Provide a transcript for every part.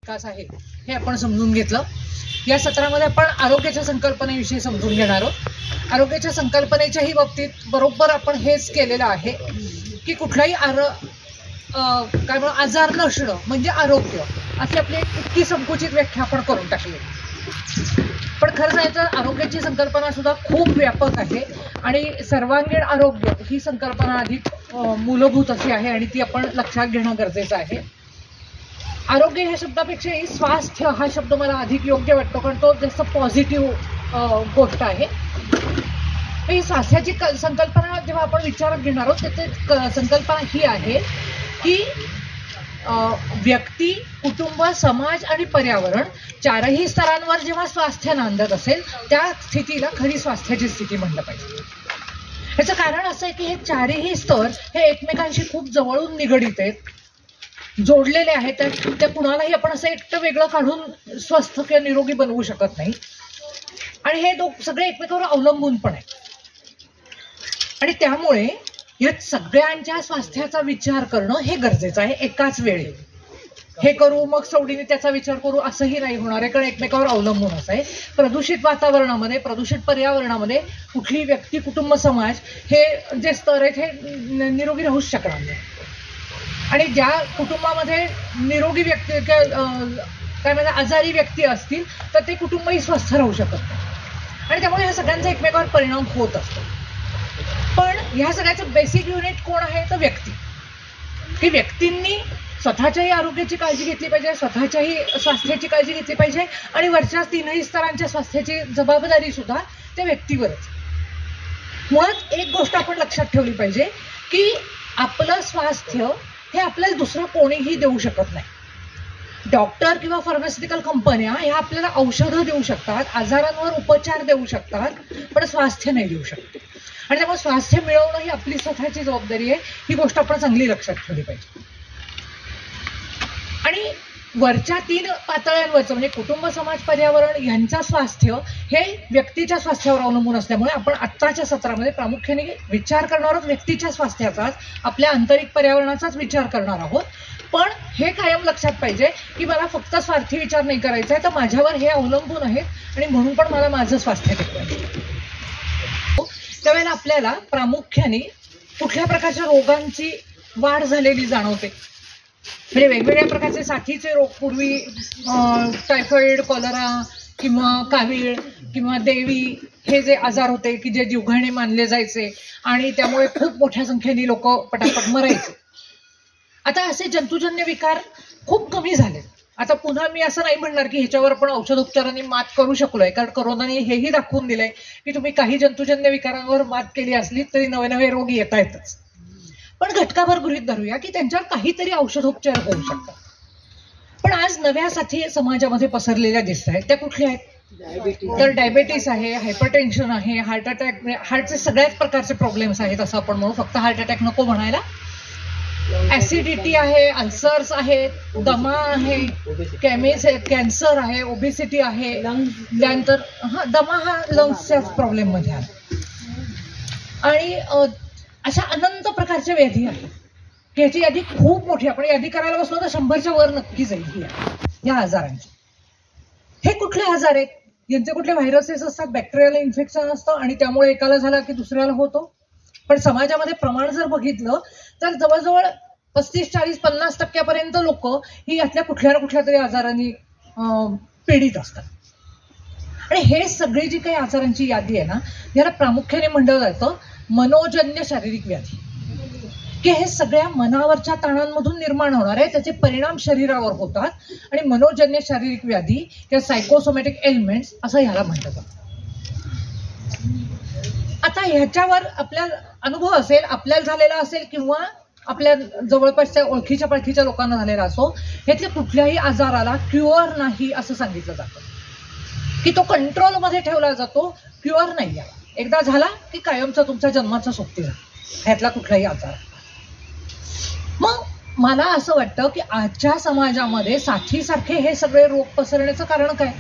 विकास आहे हे आपण समजून घेतलं। या सत्रामध्ये आपण आरोग्याच्या संकल्पनेविषयी समजून घेणार आहोत। आरोग्याच्या संकल्पनेच्याही बाबतीत बरोबर आपण हेच केलेलं आहे की कुठलाही आजार नसणं म्हणजे आरोग्य, अशी आपली इतकी संकुचित व्याख्या आपण करून टाकली। पण खरं सांगायचं तर आरोग्याची संकल्पना सुद्धा खूप व्यापक आहे आणि सर्वांगीण आरोग्य ही संकल्पना अधिक मूलभूत अशी आहे आणि ती आपण लक्षात घेणं गरजेचं आहे। आरोग्य ह्या शब्दापेक्षाही स्वास्थ्य हा शब्द मला अधिक योग्य वाटतो, कारण तो जास्त पॉझिटिव्ह गोष्ट आहे। ही स्वास्थ्याची संकल्पना जेव्हा आपण विचारात घेणार आहोत त्याची संकल्पना ही आहे की व्यक्ती, कुटुंब, समाज आणि पर्यावरण चारही स्तरांवर जेव्हा स्वास्थ्य नांदत असेल त्या स्थितीला खरी स्वास्थ्याची स्थिती म्हणलं पाहिजे। याचं कारण असं आहे की हे चारही स्तर हे एकमेकांशी खूप जवळून निगडीत आहेत, जोडलेले आहेत। त्या कुणालाही आपण असं एकटं वेगळं काढून स्वस्थ किंवा निरोगी बनवू शकत नाही आणि हे सगळे एकमेकांवर अवलंबून पण आहेत आणि त्यामुळे या सगळ्यांच्या स्वास्थ्याचा विचार करणं हे गरजेचं आहे एकाच वेळी। हे करू मग सवडीने त्याचा विचार करू असंही नाही होणार आहे, कारण एकमेकावर अवलंबून असं आहे। प्रदूषित वातावरणामध्ये, प्रदूषित पर्यावरणामध्ये कुठली व्यक्ती, कुटुंब, समाज हे जे स्तर आहेत हे निरोगी राहूच शकणार नाही आणि ज्या कुटुंबामध्ये निरोगी व्यक्ती काय म्हणजे आजारी व्यक्ती असतील तर ते कुटुंबही स्वस्थ राहू शकत नाही आणि त्यामुळे ह्या सगळ्यांचा एकमेकावर परिणाम होत असतो। पण ह्या सगळ्याचं बेसिक युनिट कोण आहे तर व्यक्ती। की व्यक्तींनी स्वतःच्याही आरोग्याची काळजी घेतली पाहिजे, स्वतःच्याही स्वास्थ्याची काळजी घेतली पाहिजे आणि वरच्या तीनही स्तरांच्या स्वास्थ्याची जबाबदारी सुद्धा त्या व्यक्तीवरच। मुळात एक गोष्ट आपण लक्षात ठेवली पाहिजे की आपलं स्वास्थ्य हे आपल्याला दुसरं कोणीही देऊ शकत नाही। डॉक्टर किंवा फार्मास्युटिकल कंपन्या ह्या आपल्याला औषधं देऊ शकतात, आजारांवर उपचार देऊ शकतात, पण स्वास्थ्य नाही देऊ शकत आणि त्यामुळे स्वास्थ्य मिळवणं ही आपली स्वतःची जबाबदारी आहे। ही गोष्ट आपण चांगली लक्षात ठेवली पाहिजे आणि वरच्या तीन पातळ्यांवरचं म्हणजे कुटुंब, समाज, पर्यावरण यांचं स्वास्थ्य हे व्यक्तीच्या स्वास्थ्यावर अवलंबून असल्यामुळे आपण आत्ताच्या सत्रामध्ये प्रामुख्याने विचार करणार आहोत व्यक्तीच्या स्वास्थ्याचाच, आपल्या आंतरिक पर्यावरणाचाच विचार करणार आहोत। पण हे कायम लक्षात पाहिजे की मला फक्त स्वार्थी विचार नाही करायचा आहे, तर माझ्यावर हे अवलंबून आहेत आणि म्हणून पण मला माझं स्वास्थ्य टिकवायचं। त्यावेळेला आपल्याला प्रामुख्याने कुठल्या प्रकारच्या रोगांची वाढ झालेली जाणवते, म्हणजे वेगवेगळ्या प्रकारचे साथीचे रोग, पूर्वी टायफॉइड, कॉलरा किंवा कावीळ किंवा देवी हे जे आजार होते की जे जीवघेणे मानले जायचे आणि त्यामुळे खूप मोठ्या संख्येने लोक पटापट मरायचे। आता असे जंतुजन्य विकार खूप कमी झाले। आता पुन्हा मी असं नाही म्हणणार की ह्याच्यावर आपण औषधोपचारांनी मात करू शकलोय, कारण कोरोनाने हेही दाखवून दिलंय की तुम्ही काही जंतुजन्य विकारांवर मात केली असली तरी नवे नवे रोग येत आहेतच। पण घटकाभर गृहीत धरूया की त्यांच्यावर काहीतरी औषधोपचार होऊ शकतात। पण आज नव्या साथी समाजामध्ये पसरलेल्या दिसत आहेत, त्या कुठल्या आहेत तर डायबेटीस आहे, हायपरटेन्शन आहे, हार्ट अटॅक, हार्टचे सगळ्याच प्रकारचे प्रॉब्लेम्स आहेत असं आपण म्हणू, फक्त हार्ट अटॅक नको म्हणायला। ऍसिडिटी आहे, अल्सर्स आहेत, दमा आहे, कॅन्सर आहे, ओबेसिटी आहे, त्यानंतर दमा हा लंग्सच्या प्रॉब्लेम मध्ये आहे आणि अशा अनंत प्रकारच्या व्याधी आहेत की ह्याची यादी खूप मोठी, आपण यादी करायला बसलो तर 100च्या वर नक्की जाईल या आजारांची। हे कुठले आजार आहेत, यांचे कुठले व्हायरसेस असतात, बॅक्टेरियल इन्फेक्शन असतं आणि त्यामुळे एकाला झाला की दुसऱ्याला होतो। पण समाजामध्ये प्रमाण जर बघितलं तर जवळजवळ 35, 40, 50% लोक ही यातल्या कुठल्या ना कुठल्या तरी आजारांनी पीडित असतात आणि हे सगळी जी काही आजारांची यादी आहे ना, याला प्रामुख्याने म्हणलं जातं मनोजन्य शारीरिक व्याधी, की हे सगळ्या मनावरच्या ताणांमधून निर्माण होणार आहे, त्याचे परिणाम शरीरावर होतात आणि मनोजन्य शारीरिक व्याधी किंवा सायकोसोमॅटिक एलिमेंट्स असं ह्याला म्हटलं जातं। आता ह्याच्यावर आपल्या अनुभव असेल, आपल्याला झालेला असेल किंवा आपल्या जवळपासच्या ओळखीच्या पाळखीच्या लोकांना झालेला असो, ह्यातल्या कुठल्याही आजाराला क्युअर नाही असं सांगितलं जातं की तो कंट्रोलमध्ये ठेवला जातो, क्युअर नाही आहे। एकदा झाला की कायमचा तुमच्या जन्माचा सोबती झाला ह्यातला कुठलाही आजार। मग मला असं वाटतं की आजच्या समाजामध्ये साथीसारखे हे सगळे रोग पसरण्याचं कारण काय?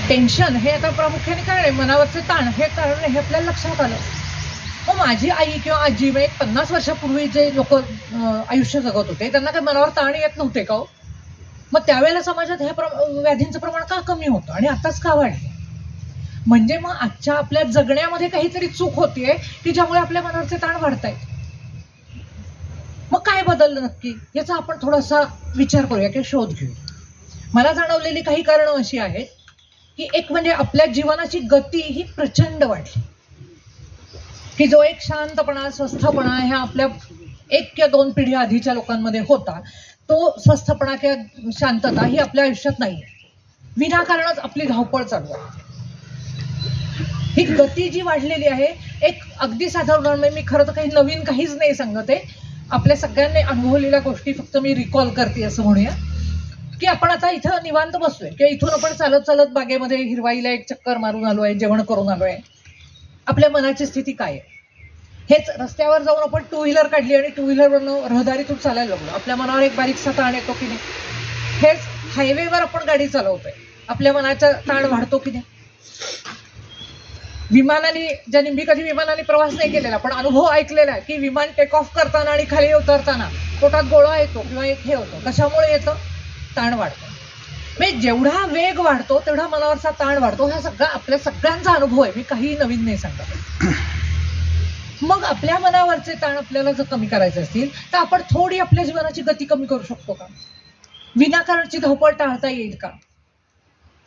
टेन्शन हे आता प्रामुख्याने काय आहे, मनावरचे ताण हे कारण हे आपल्याला लक्षात आलं। मग माझी आई किंवा आजी म्हणजे 50 वर्षापूर्वी जे लोक आयुष्य जगत होते त्यांना काही मनावर ताण येत नव्हते का हो? मग त्यावेळेला समाजात ह्या व्याधींचं प्रमाण का कमी होतं आणि आताच का वाढलं? म्हणजे मग आजच्या आपल्या जगण्यामध्ये काहीतरी चूक होतीये की ज्यामुळे आपल्या मनावरचे ताण वाढतायत. मग काय बदललं नक्की याचा आपण थोडासा विचार करूया किंवा शोध घेऊया. मला जाणवलेली काही कारणं अशी आहेत की एक म्हणजे आपल्या जीवनाची गती ही प्रचंड वाढली, की जो एक शांतपणा स्वस्थपणा ह्या आपल्या 1 किंवा 2 पिढ्या आधीच्या लोकांमध्ये होता, तो स्वस्थपणा किंवा शांतता ही आपल्या आयुष्यात नाहीये. विनाकारणच आपली धावपळ चालू आहे. ही गती जी वाढलेली आहे, एक अगदी साधं उदाहरण म्हणजे मी खरं तर काही नवीन काहीच नाही सांगत आहे, आपल्या सगळ्यांनी अनुभवलेल्या गोष्टी फक्त मी रिकॉल करते असं म्हणूया. की आपण आता इथं निवांत बसलोय किंवा इथून आपण चालत चालत बागेमध्ये हिरवाईला एक चक्कर मारून आलोय, जेवण करून आलोय. आपल्या मनाची स्थिती काय आहे? हेच रस्त्यावर जाऊन आपण 2 व्हीलर काढली आणि 2 व्हीलरवरनं रहदारीतून चालायला लागलो, आपल्या मनावर एक बारीकसा ताण येतो की नाही? हेच हायवेवर आपण गाडी चालवतोय, आपल्या मनाचा ताण वाढतो की नाही? विमानाने, ज्यांनी मी कधी विमानाने प्रवास नाही केलेला पण अनुभव ऐकलेला आहे की विमान टेक ऑफ करताना आणि खाली उतरताना पोटात गोळा येतो किंवा एक हे होतं. कशामुळे येतं? ताण वाढतो. म्हणजे जेवढा वेग वाढतो तेवढा मनावरचा ताण वाढतो. हा सगळा आपल्या सगळ्यांचा अनुभव आहे, मी काही नवीन नाही सांगत. मग आपल्या मनावरचे ताण आपल्याला जर कमी करायचे असतील तर आपण थोडी आपल्या जीवनाची गती कमी करू शकतो का? विनाकारणची धावपळ टाळता येईल का?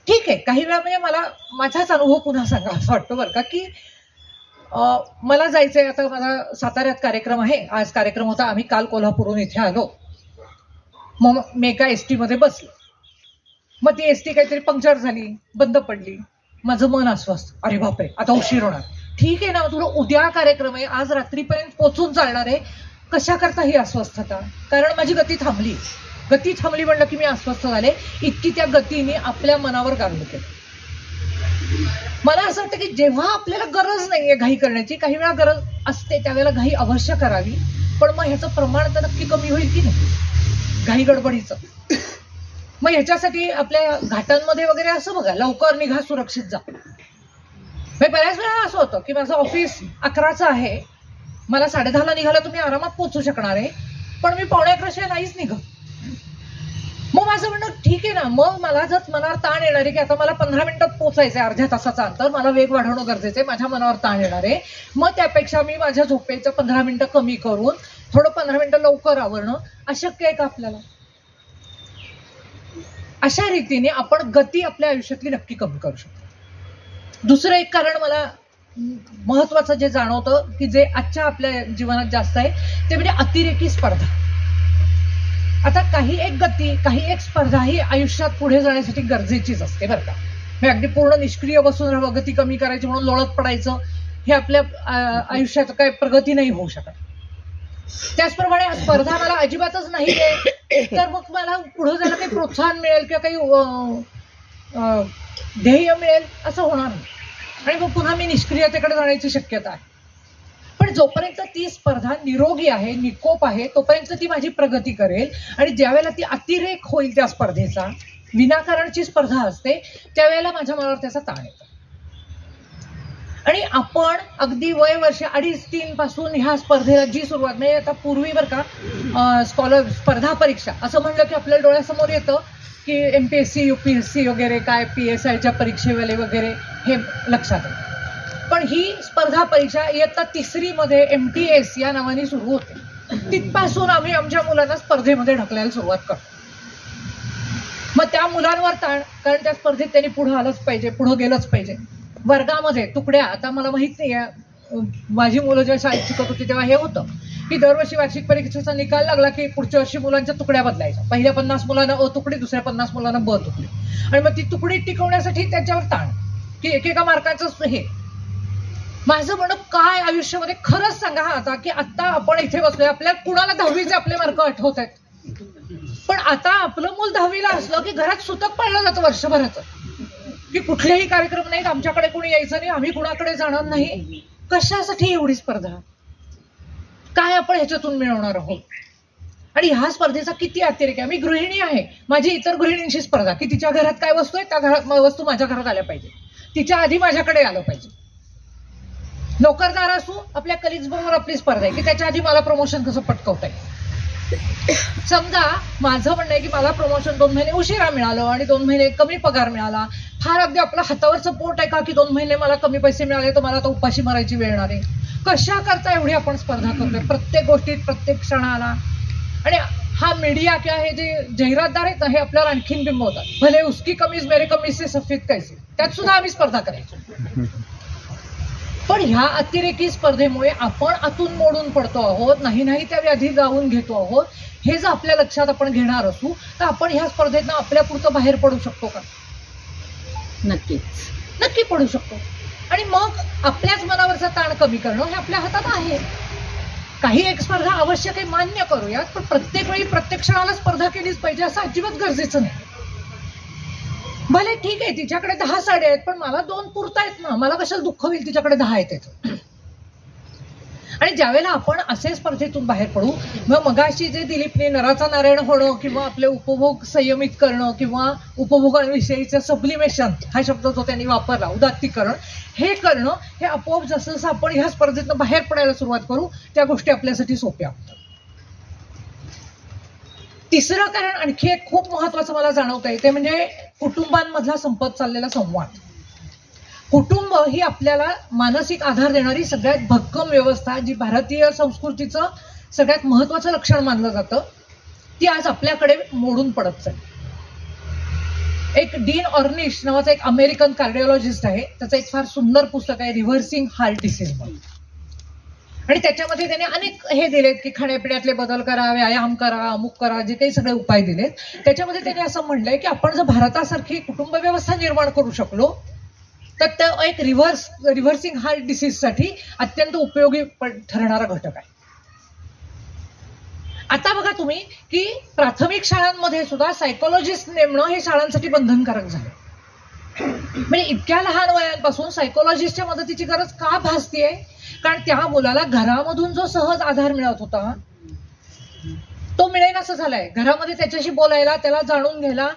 ठीक आहे, काही वेळा म्हणजे मला माझाच अनुभव पुन्हा सांगा असं वाटतं बरं का, की मला जायचंय, आता माझा साताऱ्यात कार्यक्रम आहे, आज कार्यक्रम होता, आम्ही काल कोल्हापूरहून इथे आलो. मग मी एका एसटी मध्ये बसलो, मग ती एसटी काहीतरी पंक्चर झाली, बंद पडली. माझं मन अस्वस्थ, अरे बापरे आता उशीर होणार. ठीक आहे ना, तुला उद्या कार्यक्रम आहे, आज रात्रीपर्यंत पोहोचून चालणार आहे, कशा करता ही अस्वस्थता? कारण माझी गती थांबली. गती थांबली म्हणलं की मी अस्वस्थ झाले. इतकी त्या गतीने आपल्या मनावर गारड केलं. मला असं वाटतं की जेव्हा आपल्याला गरज नाहीये घाई करण्याची, काही वेळा गरज असते त्यावेळेला घाई अवश्य करावी, पण मग ह्याचं प्रमाण तर नक्की कमी होईल की नाही घाई गडबडीचं? मग ह्याच्यासाठी आपल्या घाटांमध्ये वगैरे असं बघा, लवकर निघा, सुरक्षित जा. बऱ्याच वेळा असं होतं की माझं ऑफिस 11चं आहे, मला 10:30ला निघाला तुम्ही आरामात पोहोचू शकणार आहे, पण मी 11:45 नाहीच निघत. मग माझं म्हणणं ठीक आहे ना, मग मला जर मनावर ताण येणार आहे की आता मला 15 मिनिटात पोहोचायचं आहे, अर्ध्या तासाचं अंतर, मला वेग वाढवणं गरजेचं आहे, माझ्या मनावर ताण येणार आहे, मग त्यापेक्षा मी माझ्या झोपेचं 15 मिनिटं कमी करून थोडं 15 मिनिटं लवकर आवरणं अशक्य आहे का आपल्याला? अशा रीतीने आपण गती आपल्या आयुष्यातली नक्की कमी करू शकतो. दुसरं एक कारण मला महत्वाचं जे जाणवतं की जे आजच्या आपल्या जीवनात जास्त आहे ते म्हणजे अतिरेकी स्पर्धा. आता काही एक गती, काही एक स्पर्धा ही आयुष्यात पुढे जाण्यासाठी गरजेचीच असते बरं का. मी अगदी पूर्ण निष्क्रिय बसून राहावं, गती कमी करायची म्हणून लोळत पडायचं, हे आपल्या आयुष्यात काय प्रगती नाही होऊ शकत. त्याचप्रमाणे स्पर्धा मला अजिबातच नाही आहे तर मग मला पुढे जायला काही प्रोत्साहन मिळेल किंवा काही ध्येय मिळेल असं होणार नाही, आणि मग पुन्हा मी निष्क्रियतेकडे जाण्याची शक्यता आहे. पण जोपर्यंत ती स्पर्धा निरोगी आहे, निकोप आहे, तोपर्यंत ती माझी प्रगती करेल. आणि ज्यावेळेला ती अतिरेक होईल त्या स्पर्धेचा, विनाकारणची स्पर्धा असते, त्यावेळेला माझ्या मनावर त्याचा ताण येतो. आणि आपण अगदी वय वर्ष 2.5-3 पासून ह्या स्पर्धेला जी सुरुवात, म्हणजे आता पूर्वी बरं का स्पर्धा परीक्षा असं म्हणलं की आपल्या डोळ्यासमोर येतं की MPSC UPSC वगैरे काय PSIच्या परीक्षेवाले वगैरे हे लक्षात आहे. पण ही स्पर्धा परीक्षा इयत्ता 3री मध्ये MTS या नावाने सुरू होते. तिथपासून आम्ही आमच्या मुलांना स्पर्धेमध्ये ढकलायला सुरुवात करतो. मग त्या मुलांवर ताण, कारण त्या स्पर्धेत त्यांनी पुढे आलंच पाहिजे, पुढे गेलंच पाहिजे. वर्गामध्ये तुकड्या, आता मला माहित नाही, माझी मुलं जेव्हा शाळेत शिकत होती तेव्हा हे होतं की दरवर्षी वार्षिक परीक्षेचा निकाल लागला की पुढच्या वर्षी मुलांच्या तुकड्या बदलायच्या. पहिल्या 50 मुलांना अ तुकडी, दुसऱ्या 50 मुलांना ब तुकडी, आणि मग ती तुकडी टिकवण्यासाठी त्यांच्यावर ताण की एकेका मार्काचं हे. माझं म्हणणं काय आयुष्यामध्ये खरंच सांगा हा आता की आता आपण इथे बसलोय, आपल्याला कुणाला 10वीचे आपले मार्क आठवत आहेत, पण आता आपलं मूल 10वीला असलं की घरात सुतक पाळलं जातं वर्षभराचं की कुठलेही कार्यक्रम नाहीत, आमच्याकडे कोणी यायचं नाही, आम्ही कुणाकडे जाणार नाही. कशासाठी एवढी स्पर्धा? काय आपण ह्याच्यातून मिळवणार आहोत? आणि ह्या स्पर्धेचा किती अतिरेक आहे. मी गृहिणी आहे, माझी इतर गृहिणींशी स्पर्धा की तिच्या घरात काय वस्तू आहे, त्या घरात वस्तू माझ्या घरात आल्या पाहिजे, तिच्या आधी माझ्याकडे आलं पाहिजे. नोकरदार असू, आपल्या कलिग्स बरोबर आपली स्पर्धा आहे की त्याच्या आधी मला प्रमोशन कसं पटकवता येईल. समजा माझं म्हणणं आहे की मला प्रमोशन 2 महिने उशिरा मिळालं आणि 2 महिने कमी पगार मिळाला, फार अगदी आपलं हातावरचं पोट आहे का की 2 महिने मला कमी पैसे मिळाले तर मला आता उपाशी मारायची वेळ येणार आहे? कशा करता एवढी आपण स्पर्धा करतोय प्रत्येक गोष्टीत, प्रत्येक क्षणाला? आणि हा मीडिया किंवा हे जे जाहिरातदार आहेत ना, हे आपल्याला आणखीन बिंबवतात. भले उसकी कमीज मेरे कमीज से सफेद कैसे, त्यात सुद्धा आम्ही स्पर्धा करायचो. पण ह्या अतिरेकी स्पर्धेमुळे आपण आतून मोडून पडतो आहोत, नाही त्या व्याधी जाऊन घेतो आहोत. हे जर आपल्या लक्षात आपण घेणार असू तर आपण ह्या स्पर्धेतनं आपल्यापुरतं बाहेर पडू शकतो का? नक्की पडू शकतो. आणि मग आपल्याच मनावरचा ताण कमी करणं हे आपल्या हातात आहे. काही एक स्पर्धा आवश्यक आहे, मान्य करूयात, पण प्रत्येक वेळी प्रत्येक क्षणाला स्पर्धा केलीच पाहिजे असं अजिबात गरजेचं नाही. भले ठीक आहे तिच्याकडे 10 साड्या आहेत पण मला 2 पुरतायत ना, मला कशाला दुःख होईल तिच्याकडे 10 आहेत त्याचं. आणि ज्यावेळेला आपण असे स्पर्धेतून बाहेर पडू, मगाशी जे दिलीपने नराचा नारायण होणं किंवा आपले उपभोग संयमित करणं किंवा उपभोगाविषयीचं सब्लिमेशन हा शब्द जो त्यांनी वापरला, उदात्तीकरण, हे करणं हे आपोआप जसं जसं आपण ह्या स्पर्धेतून बाहेर पडायला सुरुवात करू त्या गोष्टी आपल्यासाठी सोप्या होतात. तिसरं कारण आणखी एक खूप महत्वाचं मला जाणवत आहे ते म्हणजे कुटुंबांमधला संपत चाललेला संवाद. कुटुंब ही आपल्याला मानसिक आधार देणारी सगळ्यात भक्कम व्यवस्था, जी भारतीय संस्कृतीचं सगळ्यात महत्वाचं लक्षण मानलं जातं, ती आज आपल्याकडे मोडून पडत चालली. एक डीन ऑर्निश नावाचा एक अमेरिकन कार्डिओलॉजिस्ट आहे, त्याचं एक फार सुंदर पुस्तक आहे रिव्हर्सिंग हार्ट डिसीज म्हणून. आणि त्याच्यामध्ये त्याने अनेक हे दिलेत की खाण्यापिण्यातले बदल करा, व्यायाम करा, अमुक करा, जे काही सगळे उपाय दिलेत. त्याच्यामध्ये त्याने असं म्हणलंय की आपण जर भारतासारखी कुटुंब व्यवस्था निर्माण करू शकलो तर तो एक रिव्हर्सिंग हार्ट डिसीजसाठी अत्यंत उपयोगी ठरणारा घटक आहे. आता बघा तुम्ही की प्राथमिक शाळांमध्ये सुद्धा सायकोलॉजिस्ट नेमणं हे शाळांसाठी बंधनकारक झालं. म्हणजे इतक्या लहान वयांपासून सायकोलॉजिस्टच्या मदतीची गरज का भासतीये? कारण त्या मुलाला घरामधून जो सहज आधार मिळत होता तो मिळेनासा झालाय. घरामध्ये त्याच्याशी बोलायला, त्याला जाणून घ्यायला.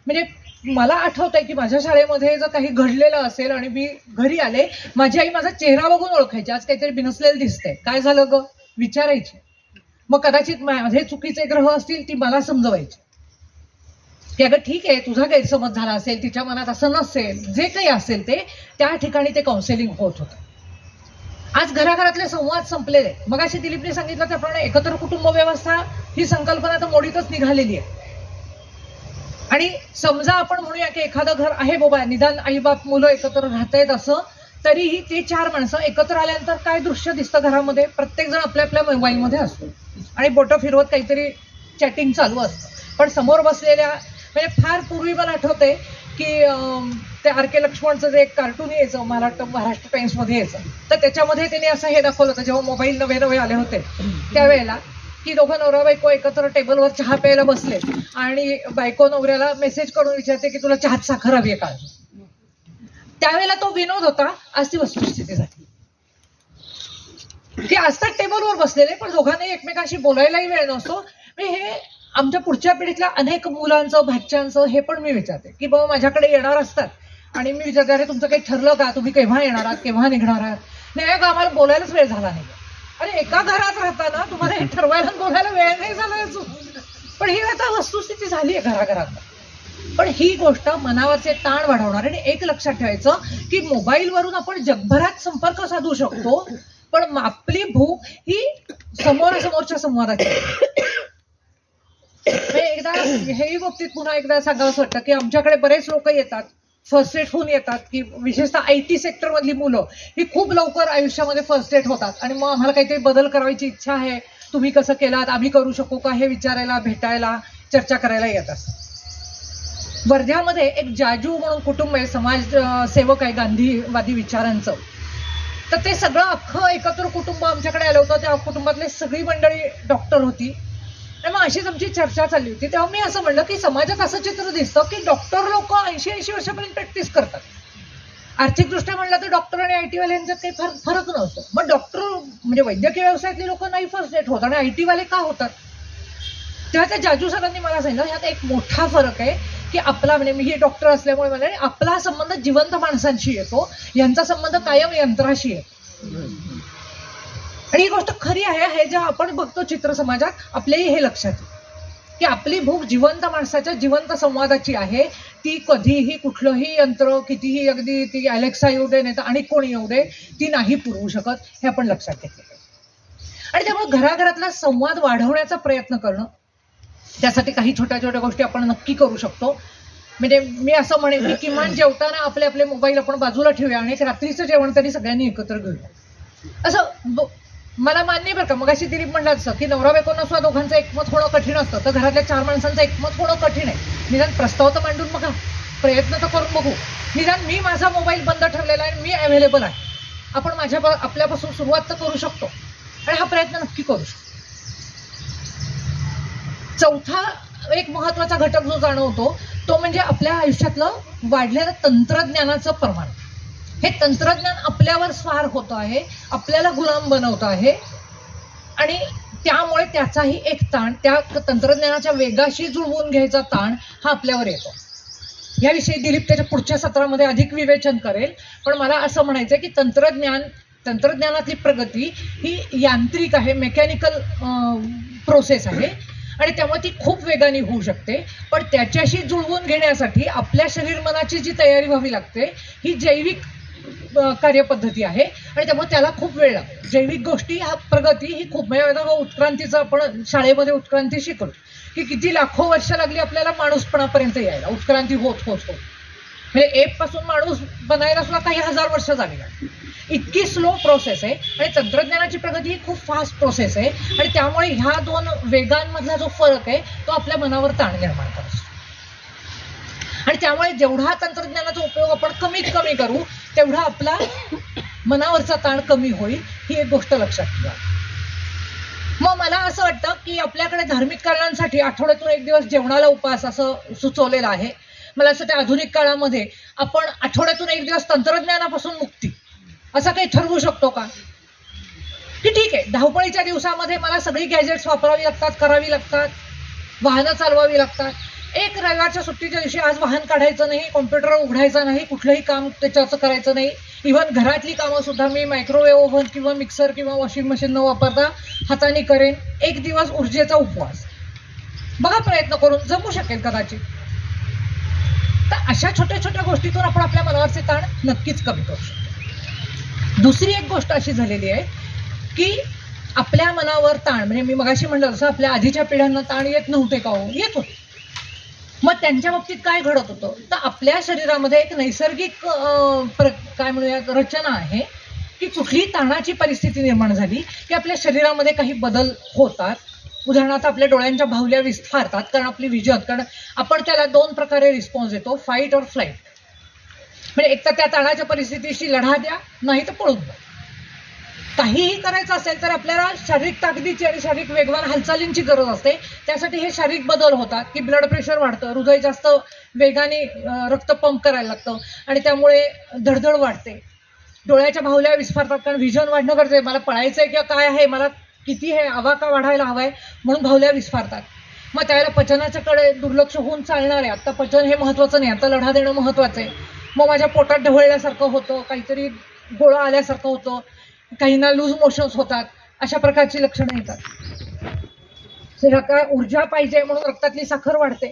म्हणजे मला आठवतंय की माझ्या शाळेमध्ये जर काही घडलेलं असेल आणि मी घरी आले, माझी आई माझा चेहरा बघून ओळखायची, आज काहीतरी बिनसलेलं दिसतंय, काय झालं ग विचारायची. मग कदाचित माझे चुकीचे ग्रह असतील ती मला समजवायची की अगं ठीक आहे तुझा गैरसमज झाला असेल, तिच्या मनात असं नसेल, जे काही असेल ते त्या ठिकाणी ते काउन्सिलिंग होत होतं. आज घराघरातले संवाद संपलेले. मग अशी दिलीपने सांगितलं त्याप्रमाणे एकत्र कुटुंब व्यवस्था ही संकल्पना तर मोडीतच निघालेली आहे. आणि समजा आपण म्हणूया की एखादं घर आहे बाबा, निदान आईबाप मुलं एकत्र राहतायत, असं तरीही ते 4 माणसं एकत्र आल्यानंतर काय दृश्य दिसतं घरामध्ये? प्रत्येक जण आपल्या आपल्या मोबाईलमध्ये असतो आणि बोटं फिरवत काहीतरी चॅटिंग चालू असतं. पण समोर बसलेल्या, म्हणजे फार पूर्वी मला आठवतंय की ते RK लक्ष्मणचं जे एक कार्टून यायचं महाराष्ट्र टाइम्समध्ये यायचं, तर त्याच्यामध्ये त्यांनी असं हे दाखवलं होतं जेव्हा मोबाईल नवे आले होते त्यावेळेला, की दोघं नवरा बायको एकत्र टेबलवर चहा प्यायला बसले आणि बायको नवऱ्याला मेसेज करून विचारते की तुला चहात साखर हवी आहे का? त्यावेळेला तो विनोद होता, आज ती वस्तुस्थिती झाली की असतात टेबलवर बसलेले पण दोघांनी एकमेकांशी बोलायलाही वेळ नसतो. हे आमच्या पुढच्या पिढीतल्या अनेक मुलांचं, भाच्याचं हे पण मी विचारते की बाबा माझ्याकडे येणार असतात आणि मी विचारते अरे तुमचं काही ठरलं का, तुम्ही केव्हा येणार आहात, केव्हा निघणार आहात? नाही का आम्हाला बोलायलाच वेळ झाला नाही. अरे एका घरात राहताना तुम्हाला हे ठरवायला बोलायला वेळ नाही झाला. पण ही आता वस्तुस्थिती झाली आहे घराघरात. पण ही गोष्ट मनावरचे ताण वाढवणार. आणि एक लक्षात ठेवायचं की मोबाईलवरून आपण जगभरात संपर्क साधू शकतो पण आपली भूक ही समोरासमोरच्या संवादाची. एकदा हेही बाबतीत पुन्हा एकदा सांगावंसं वाटतं की आमच्याकडे बरेच लोक येतात, फर्स्ट एड होऊन येतात, की विशेषतः IT सेक्टर मधली मुलं ही खूप लवकर आयुष्यामध्ये फर्स्ट एड होतात आणि मग आम्हाला काहीतरी बदल करायची इच्छा आहे, तुम्ही कसं केलात, आम्ही करू शकू का, हे विचारायला, भेटायला, चर्चा करायला येत असतात. वर्ध्यामध्ये एक जाजू म्हणून कुटुंब आहे, समाज सेवक आहे गांधीवादी विचारांचं. तर ते सगळं अख्खं एकत्र कुटुंब आमच्याकडे आलं होतं. त्या कुटुंबातली सगळी मंडळी डॉक्टर होती आणि मग अशीच आमची चर्चा चालली होती. तेव्हा मी असं म्हणलं की समाजात असं चित्र दिसतं की डॉक्टर लोक 80-80 वर्षापर्यंत प्रॅक्टिस करतात. आर्थिकदृष्ट्या म्हणलं तर डॉक्टर आणि IT वाल्यांच्यात काही फरक नसतो. मग डॉक्टर म्हणजे वैद्यकीय व्यवसायातली लोक नाही फर्स्ट एड होत आणि IT वाले का होतात? तेव्हा त्या जाजू सरांनी मला सांगितलं ह्यात एक मोठा फरक आहे की आपला, म्हणजे मी हे डॉक्टर असल्यामुळे मला आपला संबंध जिवंत माणसांशी येतो, यांचा संबंध कायम यंत्राशी येतो. आणि ही गोष्ट खरी आहे. हे जेव्हा आपण बघतो चित्र समाजात आपल्याही हे लक्षात येतं की आपली भूक जिवंत माणसाच्या जिवंत संवादाची आहे. ती कधीही कुठलंही यंत्र कितीही अगदी ती अलेक्सा येऊ दे नाही तर आणि कोणी येऊ दे ती नाही पुरवू शकत, हे आपण लक्षात घेतलं. आणि त्यामुळे घराघरातला संवाद वाढवण्याचा प्रयत्न करणं, त्यासाठी काही छोट्या छोट्या गोष्टी आपण नक्की करू शकतो. म्हणजे मी असं म्हणेन की किमान जेवताना आपले आपले मोबाईल आपण बाजूला ठेवूया आणि एक रात्रीचं जेवण तरी सगळ्यांनी एकत्र घेऊया. असं मला मान्य बरं का, मग अशी दिलीप म्हणलं असं की नवरा बायकोंना सुद्धा दोघांचं एकमत होणं कठीण असतं, तर घरातल्या 4 माणसांचं एकमत होणं कठीण आहे. निदान प्रस्ताव तर मांडून बघा, प्रयत्न तर करून बघू. निदान मी माझा मोबाईल बंद ठेवलेला आहे, मी अवेलेबल आहे, आपण आपल्यापासून सुरुवात तर करू शकतो आणि हा प्रयत्न नक्की करू शकतो. चौथा एक महत्वाचा घटक जो जाणवतो तो म्हणजे आपल्या आयुष्यातलं वाढलेलं तंत्रज्ञानाचं प्रमाण. हे तंत्रज्ञान आपल्यावर स्वार होत आहे, आपल्याला गुलाम बनवत आहे आणि त्यामुळे त्याचाही एक ताण, त्या तंत्रज्ञानाच्या वेगाशी जुळवून घ्यायचा ताण हा आपल्यावर येतो. याविषयी दिलीप त्याच्या पुढच्या सत्रामध्ये अधिक विवेचन करेल. पण मला असं म्हणायचं की तंत्रज्ञानातली प्रगती ही यांत्रिक आहे, मेकॅनिकल प्रोसेस आहे आणि त्यामुळे ती खूप वेगाने होऊ शकते. पण त्याच्याशी जुळवून घेण्यासाठी आपल्या शरीर मनाची जी तयारी व्हावी लागते ही जैविक कार्यपद्धती आहे आणि त्यामुळे त्याला खूप वेळ लागतो. जैविक गोष्टी हा प्रगती ही खूप, म्हणजे उत्क्रांतीचं आपण शाळेमध्ये उत्क्रांती शिकलो की किती लाखो वर्ष लागली आपल्याला माणूसपणापर्यंत यायला. उत्क्रांती होत होत होत म्हणजे एप पासून माणूस बनायला सुद्धा काही हजार वर्ष झाली. इतकी स्लो प्रोसेस आहे आणि तंत्रज्ञानाची प्रगती ही खूप फास्ट प्रोसेस आहे आणि त्यामुळे ह्या दोन वेगांमधला जो फरक आहे तो आपल्या मनावर ताण निर्माण करतो. आणि त्यामुळे जेवढा तंत्रज्ञानाचा उपयोग आपण कमीत कमी करू तेवढा आपला मनावरचा ताण कमी होईल, ही एक गोष्ट लक्षात ठेवा. मग मला असं वाटतं की आपल्याकडे धार्मिक कारणांसाठी आठवड्यातून एक दिवस जेवणाला उपवास असं सुचवलेलं आहे. मला असं त्या आधुनिक काळामध्ये आपण आठवड्यातून एक दिवस तंत्रज्ञानापासून मुक्ती असं काही ठरवू शकतो का? की ठीक आहे, धावपळीच्या दिवसामध्ये मला सगळी गॅजेट्स वापरावी लागतात, करावी लागतात, वाहनं चालवावी लागतात. एक रविवारच्या सुट्टीच्या दिवशी आज वाहन काढायचं नाही, कॉम्प्युटर उघडायचा नाही, कुठलंही काम त्याच्याचं करायचं नाही. इव्हन घरातली कामं सुद्धा मी मायक्रोवेव्ह ओव्हन किंवा मिक्सर किंवा वॉशिंग मशीन न वापरता हाताने करेन. एक दिवस ऊर्जेचा उपवास बघा, प्रयत्न करून जमू शकेल कदाचित. तर अशा छोट्या छोट्या गोष्टीतून आपण आपल्या मनावरचे ताण नक्कीच कमी करू शकतो. दुसरी एक गोष्ट अशी झालेली आहे की आपल्या मनावर ताण, म्हणजे मी मगाशी म्हणलं तसं आपल्या आधीच्या पिढ्यांना ताण येत नव्हते का हो? येत होते. मग त्यांच्या बाबतीत काय घडत होतं तर आपल्या शरीरामध्ये एक नैसर्गिक काय म्हणूयात रचना आहे की कुठली ताणाची परिस्थिती निर्माण झाली की आपल्या शरीरामध्ये काही बदल होतात. उदाहरणार्थ आपल्या डोळ्यांच्या बाहुल्या विस्फारतात, कारण आपली विजन, कारण आपण त्याला 2 प्रकारे रिस्पॉन्स देतो, फाईट और फ्लाईट. म्हणजे एक तर त्या ताणाच्या परिस्थितीशी लढा द्या, नाही तर पळून जा. काहीही करायचं असेल तर आपल्याला शारीरिक ताकदीची आणि शारीरिक वेगवान हालचालींची गरज असते. त्यासाठी हे शारीरिक बदल होतात की ब्लड प्रेशर वाढतं, हृदय जास्त वेगाने रक्त पंप करायला लागतं आणि त्यामुळे धडधड वाढते, डोळ्याच्या बाहुल्या विस्फारतात, कारण व्हिजन वाढणं गरजेचं आहे. मला पळायचं आहे किंवा काय आहे, मला किती हे आवाका वाढायला हवा आहे म्हणून बाहुल्या विस्फारतात. मग त्यावेळेला पचनाच्याकडे दुर्लक्ष होऊन चालणार आहे. आता पचन हे महत्त्वाचं नाही, आता लढा देणं महत्त्वाचं आहे. मग माझ्या पोटात ढवळल्यासारखं होतं, काहीतरी गोळा आल्यासारखं होतं, काहींना लूज मोशन्स होतात, अशा प्रकारची लक्षणं येतात. शरीराला ऊर्जा पाहिजे म्हणून रक्तातली साखर वाढते.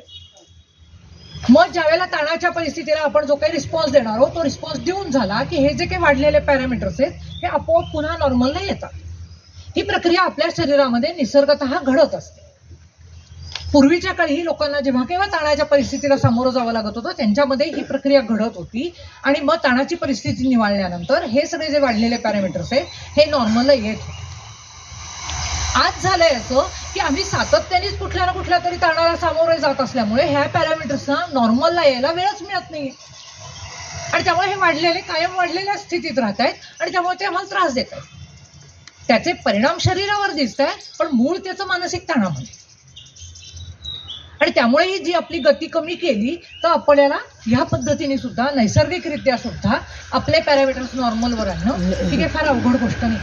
मग ज्यावेळेला ताणाच्या परिस्थितीला आपण जो काही रिस्पॉन्स देणार आहोत तो रिस्पॉन्स देऊन झाला की हे जे काही वाढलेले पॅरामीटर्स आहेत हे आपोआप पुन्हा नॉर्मलला येतात. ही प्रक्रिया आपल्या शरीरामध्ये निसर्गतः घडत असते. पूर्वीच्या काळी लोकांना जेव्हा केव्हा ताणाच्या परिस्थितीला सामोरं जावं लागत होतं त्यांच्यामध्ये ही प्रक्रिया घडत होती आणि मग ताणाची परिस्थिती निवळल्यानंतर हे सगळे जे वाढलेले पॅरामीटर्स आहेत हे नॉर्मलला येत होते. आज झालंय असं की आम्ही सातत्यानेच कुठल्या ना कुठल्या तरी ताणाला सामोरे जात असल्यामुळे ह्या पॅरामीटर्सना नॉर्मलला यायला वेळच मिळत नाहीये आणि त्यामुळे हे वाढलेले कायम वाढलेल्या स्थितीत राहत आहेत आणि त्यामुळे ते आम्हाला त्रास देत आहेत. त्याचे परिणाम शरीरावर दिसत आहेत पण मूळ त्याचं मानसिक ताणामध्ये. आणि त्यामुळे ही जी आपली गती कमी केली तर आपल्याला ह्या पद्धतीने सुद्धा नैसर्गिकरित्या सुद्धा आपले पॅरामीटर्स नॉर्मलवर आणणं ही काही फार अवघड गोष्ट नाही.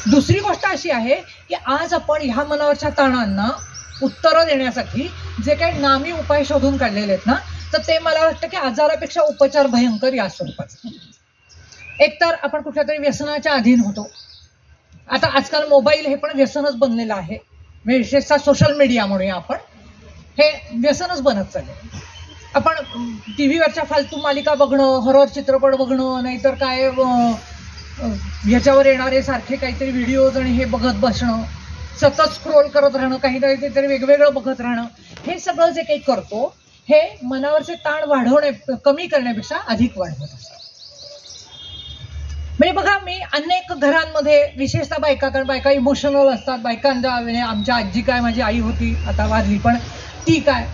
दुसरी गोष्ट अशी आहे की आज आपण ह्या मनावरच्या ताणांना उत्तरं देण्यासाठी जे काही नामी उपाय शोधून काढलेले आहेत ना तर ते मला वाटतं की आजारापेक्षा उपचार भयंकर या स्वरूपाचे. एकतर आपण कुठल्या तरी व्यसनाच्या अधीन होतो. आता आजकाल मोबाईल हे पण व्यसनच बनलेलं आहे, विशेषतः सोशल मीडिया म्हणूया आपण, हे व्यसनच बनत चालले. आपण टीव्हीवरच्या फालतू मालिका बघणं, हॉरर चित्रपट बघणं, नाहीतर काय ह्याच्यावर येणारे सारखे काहीतरी व्हिडिओज आणि हे बघत बसणं, सतत स्क्रोल करत राहणं, काही ना काहीतरी वेगवेगळं बघत राहणं, हे सगळं जे काही करतो हे मनावरचे ताण कमी करण्यापेक्षा अधिक वाढवत असतं. म्हणजे बघा, मी अनेक घरांमध्ये विशेषतः बायका, कारण बायका इमोशनल असतात, बायकांचा म्हणजे आमच्या आजी काय, माझी आई होती, आता वारली, पण ती काय,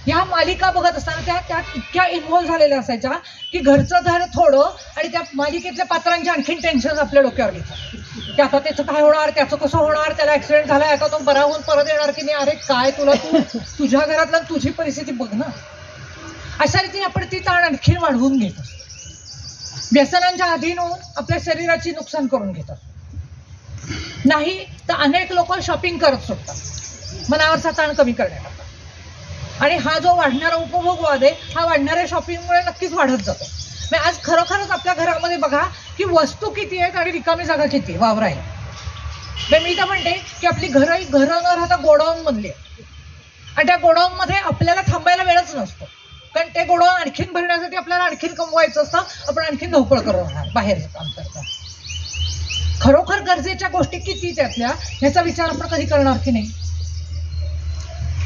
ह्या मालिका बघत असताना त्यात इतक्या इन्व्हॉल्व्ह झालेल्या असायच्या की घरचं झालं थोडं आणि त्या मालिकेतल्या पात्रांचे आणखीन टेन्शन आपल्या डोक्यावर घेतात की आता त्याचं काय होणार, त्याचं कसं होणार, त्याला ऍक्सिडेंट झालाय, आता तो बरा होऊन परत येणार की नाही, अरे काय तुझ्या घरातला तुझी परिस्थिती बघ ना. अशा रीतीने आपण ती ताण आणखीन वाढवून घेत असतो. व्यसनांच्या अधीन होऊन आपल्या शरीराची नुकसान करून घेतात. नाही तर अनेक लोक शॉपिंग करत सुटतात मनावरचा ताण कमी करण्याकरता. आणि हा जो वाढणारा उपभोगवाद आहे, हा वाढणाऱ्या शॉपिंगमुळे नक्कीच वाढत जातो. म्हणजे आज खरोखरच आपल्या घरामध्ये बघा की वस्तू किती आहेत आणि रिकामी जागा किती वावरायला. मी तर म्हणते की आपली घरं न राहता गोडाऊन बनली आहे आणि त्या गोडाऊनमध्ये आपल्याला थांबायला वेळच नसतो, कारण ते गोडाऊन आणखीन भरण्यासाठी आपल्याला आणखीन कमवायचं असतं, आपण आणखीन धावपळ करत राहणार बाहेरचं काम करता. खरोखर गरजेच्या गोष्टी किती त्यातल्या ह्याचा विचार आपण कधी करणार की नाही.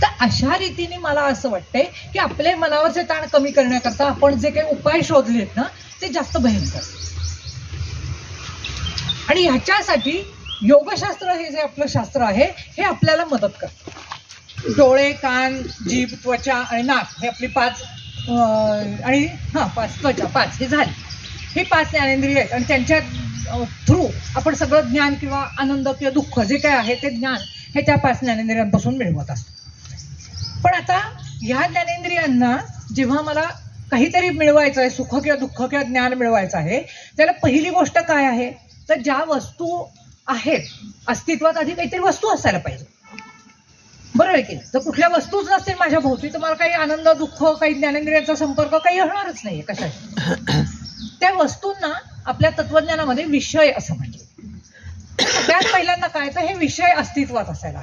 तर अशा रीतीने मला असं वाटतंय की आपले मनावरचे ताण कमी करण्याकरता आपण जे काही उपाय शोधलेत ना ते जास्त भयंकर. आणि ह्याच्यासाठी योगशास्त्र हे जे आपलं शास्त्र आहे हे आपल्याला मदत करतं. डोळे, कान, जीभ, त्वचा आणि नाक हे आपली पाच त्वचा 5 हे झाली. हे 5 ज्ञानेंद्रिय आहेत आणि त्यांच्या थ्रू आपण सगळं ज्ञान किंवा आनंद किंवा दुःख जे काय आहे ते ज्ञान हे त्या 5 ज्ञानेंद्रियांपासून मिळवत असतो. पण आता ह्या ज्ञानेंद्रियांना जेव्हा मला काहीतरी मिळवायचं आहे, सुख किंवा दुःख किंवा ज्ञान मिळवायचं आहे, त्याला पहिली गोष्ट काय आहे तर ज्या वस्तू आहेत अस्तित्वात आधी काहीतरी वस्तू असायला पाहिजे, बरोबर आहे की नाही. तर कुठल्या वस्तूच नसतील माझ्या भोवती तर मला काही आनंद, दुःख, काही ज्ञानेंद्रियांचा संपर्क काही होणारच नाहीये कशाशी. त्या वस्तूंना आपल्या तत्वज्ञानामध्ये विषय असं म्हणजे. त्यात पहिल्यांदा काय तर हे विषय अस्तित्वात असायला.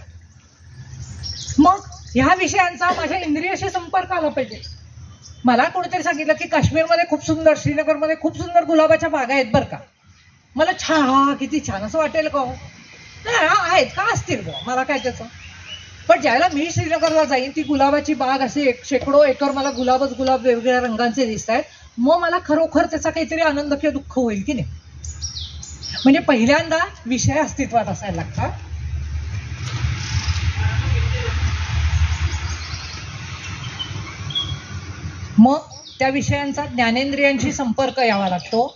मग ह्या विषयांचा माझ्या इंद्रियाशी संपर्क आला पाहिजे. मला कोणीतरी सांगितलं की काश्मीरमध्ये खूप सुंदर, श्रीनगरमध्ये खूप सुंदर गुलाबाच्या बागा आहेत बरं का. मला छान, किती छान असं वाटेल का? आहेत का, असतील का, मला काय त्याचं. पण ज्याला मी श्रीनगरला जाईन ती गुलाबाची बाग असे शेकडो एकर मला गुलाब वेगवेगळ्या रंगांचे दिसत आहेत, मग मला खरोखर त्याचा काहीतरी आनंद किंवा दुःख होईल की नाही. म्हणजे पहिल्यांदा विषय अस्तित्वात असायला लागतात. मग त्या विषयांचा ज्ञानेंद्रियांशी संपर्क यावा लागतो.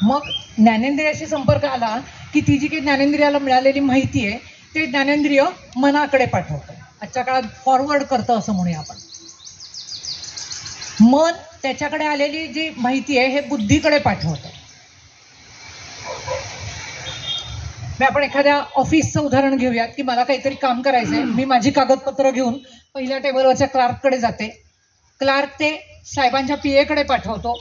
मग ज्ञानेंद्रियाशी संपर्क आला की ती जी काही ज्ञानेंद्रियाला मिळालेली माहिती आहे ते ज्ञानेंद्रिय मनाकडे पाठवतं. आजच्या काळात फॉरवर्ड करतं असं म्हणूया आपण. मन त्याच्याकडे आलेली जी माहिती आहे हे बुद्धीकडे पाठवतं. आपण एखाद्या ऑफिसचं उदाहरण घेऊयात की मला काहीतरी काम करायचंय. मी माझी कागदपत्र घेऊन पहिल्या टेबलवरच्या क्लार्ककडे जाते. क्लार्क ते साहेबांच्या PA कडे पाठवतो.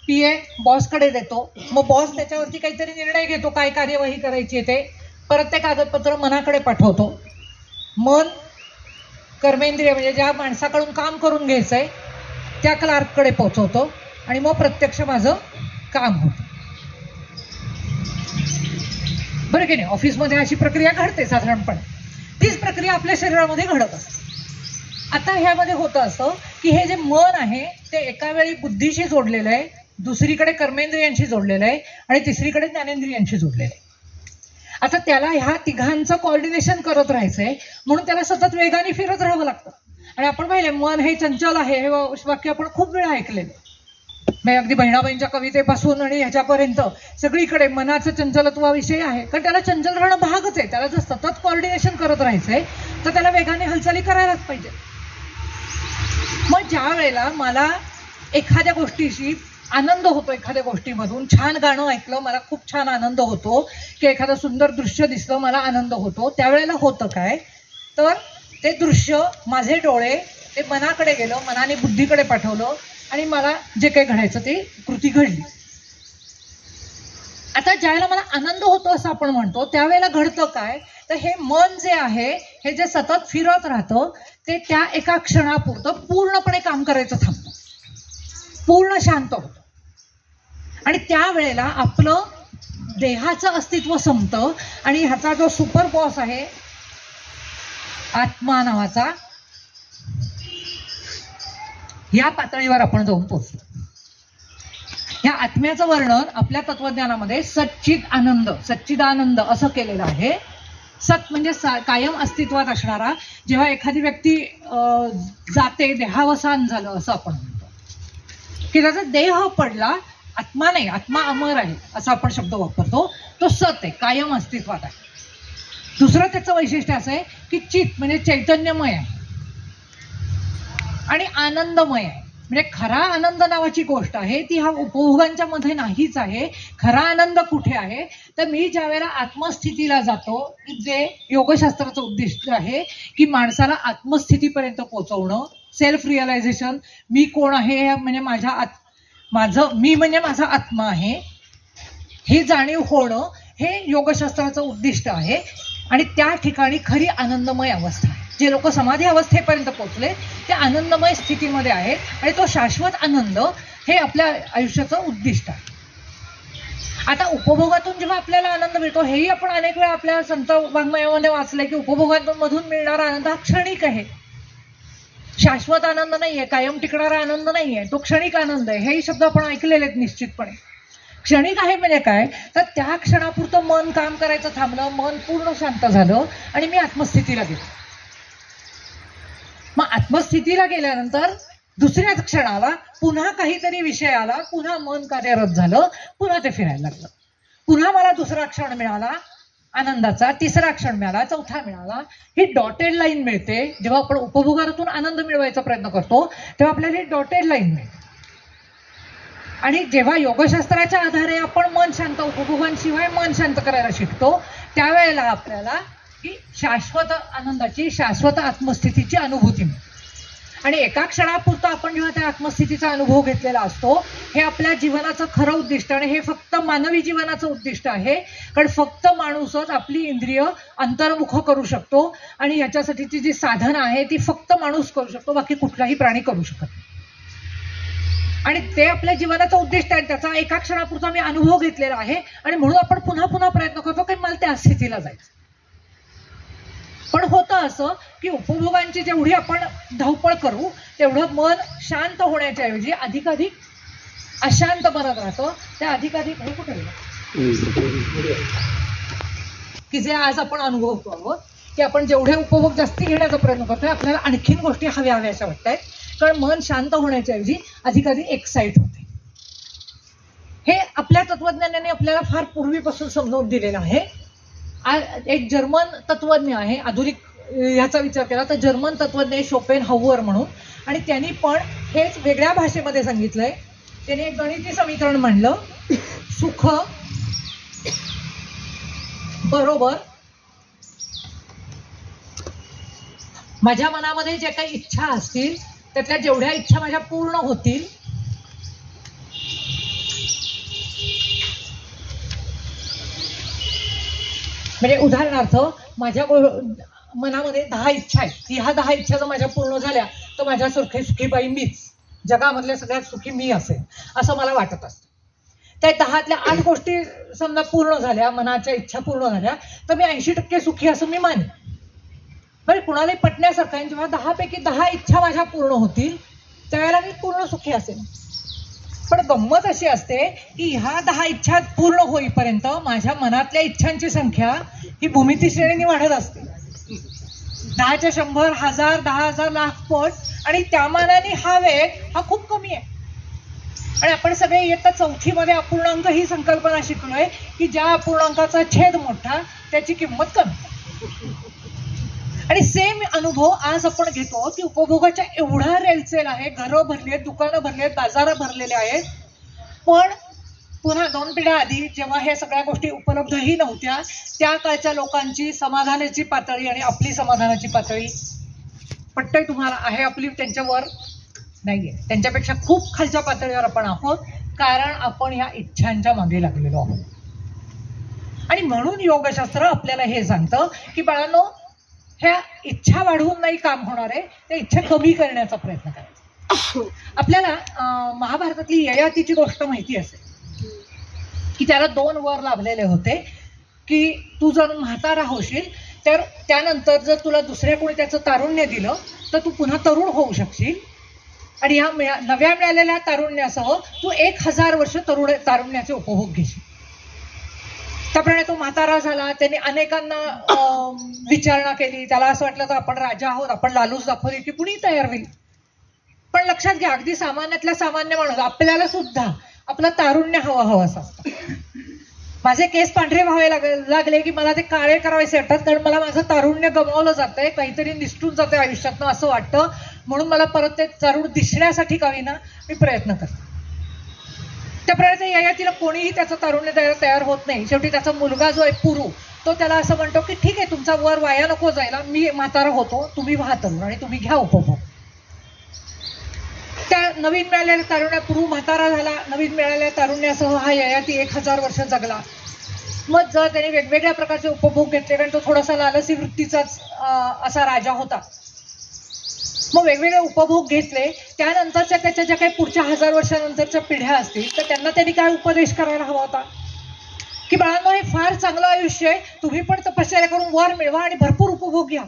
PA बॉसकडे देतो. मग बॉस त्याच्यावरती काहीतरी निर्णय घेतो काय कार्यवाही करायची ते. परत ते कागदपत्र मनाकडे पाठवतो. मन कर्मेंद्रिय म्हणजे ज्या माणसाकडून काम करून घ्यायचंय त्या क्लार्ककडे पोहोचवतो आणि मग प्रत्यक्ष माझं काम होतं. बरं की नाही. ऑफिसमध्ये अशी प्रक्रिया घडते साधारणपणे. तीच प्रक्रिया आपल्या शरीरामध्ये घडत असते. आता ह्यामध्ये होतं असं की हे जे मन आहे ते एका वेळी बुद्धीशी जोडलेलं आहे, दुसरीकडे कर्मेंद्रियांशी जोडलेलं आहे आणि तिसरीकडे ज्ञानेंद्रियांशी जोडलेलं आहे. आता त्याला ह्या तिघांचं कॉर्डिनेशन करत राहायचंय म्हणून त्याला सतत वेगाने फिरत राहावं लागतं. आणि आपण पाहिले मन हे चंचल आहे हे वाक्य आपण खूप वेळा ऐकलेलं. अगदी बहिणाबाईंच्या कवितेपासून आणि ह्याच्यापर्यंत सगळीकडे मनाचं चंचलत्वाविषयी आहे. कारण त्याला चंचल राहणं भागच आहे. त्याला जर सतत कॉर्डिनेशन करत राहायचंय तर त्याला वेगाने हालचाली करायलाच पाहिजे. मग ज्या वेळेला मला एखाद्या गोष्टीशी आनंद होतो, एखाद्या गोष्टीमधून छान गाणं ऐकलं मला खूप छान आनंद होतो, की एखादं सुंदर दृश्य दिसलं मला आनंद होतो, त्यावेळेला होतं काय तर ते दृश्य माझे डोळे ते मनाकडे गेलं, मनाने बुद्धीकडे पाठवलं, आणि मला जे काही घडायचं ते कृती घडली. आता ज्यावेळेला मला आनंद होतो असं आपण म्हणतो त्यावेळेला घडतं काय, तर हे मन जे आहे हे जे सतत फिरत राहतं ते त्या एका क्षणापुरतं पूर्णपणे काम करायचं थांबतं, पूर्ण शांत होतं. आणि त्यावेळेला आपलं देहाचं अस्तित्व संपतं आणि ह्याचा जो सुपर बॉस आहे आत्मा नावाचा, या पातळीवर आपण जाऊन पोहोचतो. या आत्म्याचं वर्णन आपल्या तत्वज्ञानामध्ये सच्चिदानंद असं केलेलं आहे. सत म्हणजे कायम अस्तित्वात असणारा. जेव्हा एखादी व्यक्ती जाते, देहावसान झालं असं आपण म्हणतो की त्याचा देह पडला, आत्मा नाही, आत्मा अमर आहे असा आपण शब्द वापरतो. तो सत आहे, कायम अस्तित्वात आहे. दुसरं त्याचं वैशिष्ट्य असं आहे की चित म्हणजे चैतन्यमय आहे आणि आनंदमय आहे. म्हणजे खरा आनंद नावाची गोष्ट आहे ती हा उपभोगांच्या मध्ये नाहीच आहे. खरा आनंद कुठे आहे तर मी ज्या वेळेला आत्मस्थितीला जातो, जे योगशास्त्राचं उद्दिष्ट आहे की माणसाला आत्मस्थितीपर्यंत पोहोचवणं, सेल्फ रिअलायझेशन, मी कोण आहे म्हणजे मी म्हणजे माझा आत्मा आहे हे जाणीव होणं, हे योगशास्त्राचं उद्दिष्ट आहे. आणि त्या ठिकाणी खरी आनंदमय अवस्था आहे. जे लोक समाधी अवस्थेपर्यंत पोहोचले ते आनंदमय स्थितीमध्ये आहेत आणि तो शाश्वत आनंद हे आपल्या आयुष्याचं उद्दिष्ट आहे. आता उपभोगातून जेव्हा आपल्याला आनंद मिळतो, हेही आपण अनेक वेळा आपल्या संत वाङ्मयामध्ये वाचलंय की उपभोगांमधून मिळणारा आनंद हा क्षणिक आहे, शाश्वत आनंद नाहीये, कायम टिकणारा आनंद नाहीये, तो क्षणिक आनंद आहे. हेही शब्द आपण ऐकलेले आहेत निश्चितपणे. क्षणिक आहे म्हणजे काय तर त्या क्षणापुरतं मन काम करायचं थांबलं, मन पूर्ण शांत झालं आणि मी आत्मस्थितीला गेलो. मग आत्मस्थितीला गेल्यानंतर दुसऱ्याच क्षणाला पुन्हा काहीतरी विषय आला, पुन्हा मन कार्यरत झालं, पुन्हा ते फिरायला लागलं. पुन्हा मला दुसरा क्षण मिळाला आनंदाचा, तिसरा क्षण मिळाला, चौथा मिळाला. ही डॉटेड लाईन मिळते. जेव्हा आपण उपभोगातून आनंद मिळवायचा प्रयत्न करतो तेव्हा आपल्याला ही डॉटेड लाईन मिळते. आणि जेव्हा योगशास्त्राच्या आधारे आपण मन शांत, उपभोगांशिवाय मन शांत करायला शिकतो त्यावेळेला आपल्याला ही शाश्वत आनंदाची, शाश्वत आत्मस्थितीची अनुभूती मिळते. आणि एका क्षणापुरतं आपण जेव्हा त्या आत्मस्थितीचा अनुभव घेतलेला असतो, हे आपल्या जीवनाचं खरं उद्दिष्ट, आणि हे फक्त मानवी जीवनाचं उद्दिष्ट आहे. कारण फक्त माणूसच आपली इंद्रिय अंतर्मुख करू शकतो आणि याच्यासाठीची जी साधना आहे ती फक्त माणूस करू शकतो, बाकी कुठलाही प्राणी करू शकत नाही. आणि ते आपल्या जीवनाचं उद्दिष्ट आहे. त्याचा एका क्षणापुरता मी अनुभव घेतलेला आहे आणि म्हणून आपण पुन्हा पुन्हा प्रयत्न करतो की मला त्या स्थितीला जायचं. पण होतं असं की उपभोगांची जेवढी आपण धावपळ करू तेवढं मन शांत होण्याच्या ऐवजी अधिकाधिक अशांत बनत राहतं. त्या अधिकाधिक की जे आज आपण अनुभवतो आहोत की आपण जेवढे उपभोग जास्ती घेण्याचा प्रयत्न करतोय आपल्याला आणखीन गोष्टी हव्याशा वाटतायत, कारण मन शांत होण्याच्या ऐवजी अधिकाधिक एक्साइट होते. हे आपल्या तत्वज्ञानाने आपल्याला फार पूर्वीपासून समजावून दिलेलं आहे. एक जर्मन तत्वज्ञ आहे, आधुनिक ह्याचा विचार केला तर जर्मन तत्वज्ञ शोपेनहाउअर म्हणून, आणि त्यांनी पण हेच वेगळ्या भाषेमध्ये सांगितलंय. त्यांनी एक गणिती समीकरण म्हणलं, सुख बरोबर माझ्या मनामध्ये जे काही इच्छा असतील त्यातल्या जेवढ्या इच्छा माझ्या पूर्ण होतील म्हणजे उदाहरणार्थ माझ्या मनामध्ये 10 इच्छा आहेत, ह्या 10 इच्छा जर माझ्या पूर्ण झाल्या तर माझ्या सुखी बाई मीच, जगामधल्या सगळ्यात सुखी मी असेल असं मला वाटत असतं. त्या 10तल्या 8 गोष्टी समजा पूर्ण झाल्या, मनाच्या इच्छा पूर्ण झाल्या तर मी 80% सुखी असं मी मानेन. बरं, कुणालाही पटण्यासारखं आहे. जेव्हा 10 पैकी 10 इच्छा माझ्या पूर्ण होतील त्यावेळेला मी पूर्ण सुखी असेल. पण गंमत अशी असते की ह्या 10 इच्छा पूर्ण होईपर्यंत माझ्या मनातल्या इच्छांची संख्या ही भूमिती श्रेणीने वाढत असते. 10च्या 100, 1000, 10,000, लाख पट, आणि त्या मानाने हा वेग हा खूप कमी आहे. आणि आपण सगळे इयत्ता 4थी मध्ये अपूर्णांक ही संकल्पना शिकलोय की ज्या अपूर्णांकाचा छेद मोठा त्याची किंमत कमी. आणि सेम अनुभव आज आपण घेतो की उपभोगाच्या एवढा रेलचेल आहे, घरं भरली आहेत, दुकानं भरली आहेत, बाजार भरलेले आहेत. पण पुन्हा 2 पिढ्या आधी जेव्हा हे सगळ्या गोष्टी उपलब्धही नव्हत्या त्या काळच्या लोकांची समाधानाची पातळी आणि आपली समाधानाची पातळी पटतंय तुम्हाला आहे आपली त्यांच्यावर नाहीये, त्यांच्यापेक्षा खूप खालच्या पातळीवर आपण आहोत, कारण आपण ह्या इच्छांच्या मागे लागलेलो आहोत. आणि म्हणून योगशास्त्र आपल्याला हे सांगतं की बाळांनो, ह्या इच्छा वाढवून नाही काम होणार आहे, त्या इच्छा कमी करण्याचा प्रयत्न करायचा. आपल्याला महाभारतातली ययातीची गोष्ट माहिती असेल की त्याला 2 वर लाभलेले होते की तू जर म्हातारा होशील तर त्यानंतर जर तुला दुसऱ्या कोणी त्याचं तारुण्य दिलं तर तू पुन्हा तरुण होऊ शकशील, आणि ह्या नव्या मिळालेल्या तारुण्यासह तू 1000 वर्ष तारुण्याचे उपभोग घेशील. त्याप्रमाणे तो म्हातारा झाला, त्यांनी अनेकांना विचारणा केली, त्याला असं वाटलं तर आपण राजा आहोत, आपण लालूच दाखवली की कुणी तयार होईल. पण लक्षात घ्या, अगदी सामान्यातल्या सामान्य माणूस आपल्याला सुद्धा आपलं तारुण्य हवं असं असतं. माझे केस पांढरे व्हावे लागले की मला ते काळे करावेसे वाटतात, कारण मला माझं तारुण्य गमावलं जातंय, काहीतरी निसटून जातंय आयुष्यातनं असं वाटतं. म्हणून मला परत ते तरुण दिसण्यासाठी का होईना मी प्रयत्न करते. त्याप्रमाणे ययातीला कोणीही त्याचं तारुण्य तयार होत नाही. शेवटी त्याचा मुलगा जो आहे पुरू, तो त्याला असं म्हणतो की ठीक आहे, तुमचा वर वाया नको जायला, मी म्हातारा होतो, तुम्ही व्हा तरुण आणि तुम्ही घ्या उपभोग. त्या नवीन मिळालेल्या तारुण्या, पुरू म्हातारा झाला, नवीन मिळालेल्या तारुण्यासह हा ययाती 1000 वर्ष जगला. मग जर त्याने वेगवेगळ्या प्रकारचे उपभोग घेतले, कारण तो थोडासा लालसी वृत्तीचाच असा राजा होता, मग वेगवेगळे उपभोग घेतले. त्यानंतरच्या त्याच्या ज्या काही पुढच्या 1000 वर्षानंतरच्या पिढ्या असतील तर त्यांना त्यांनी काय उपदेश करायला हवा होता की बाळांनो, हे फार चांगलं आयुष्य आहे, तुम्ही पण तपश्चर्या करून वर मिळवा आणि भरपूर उपभोग घ्या.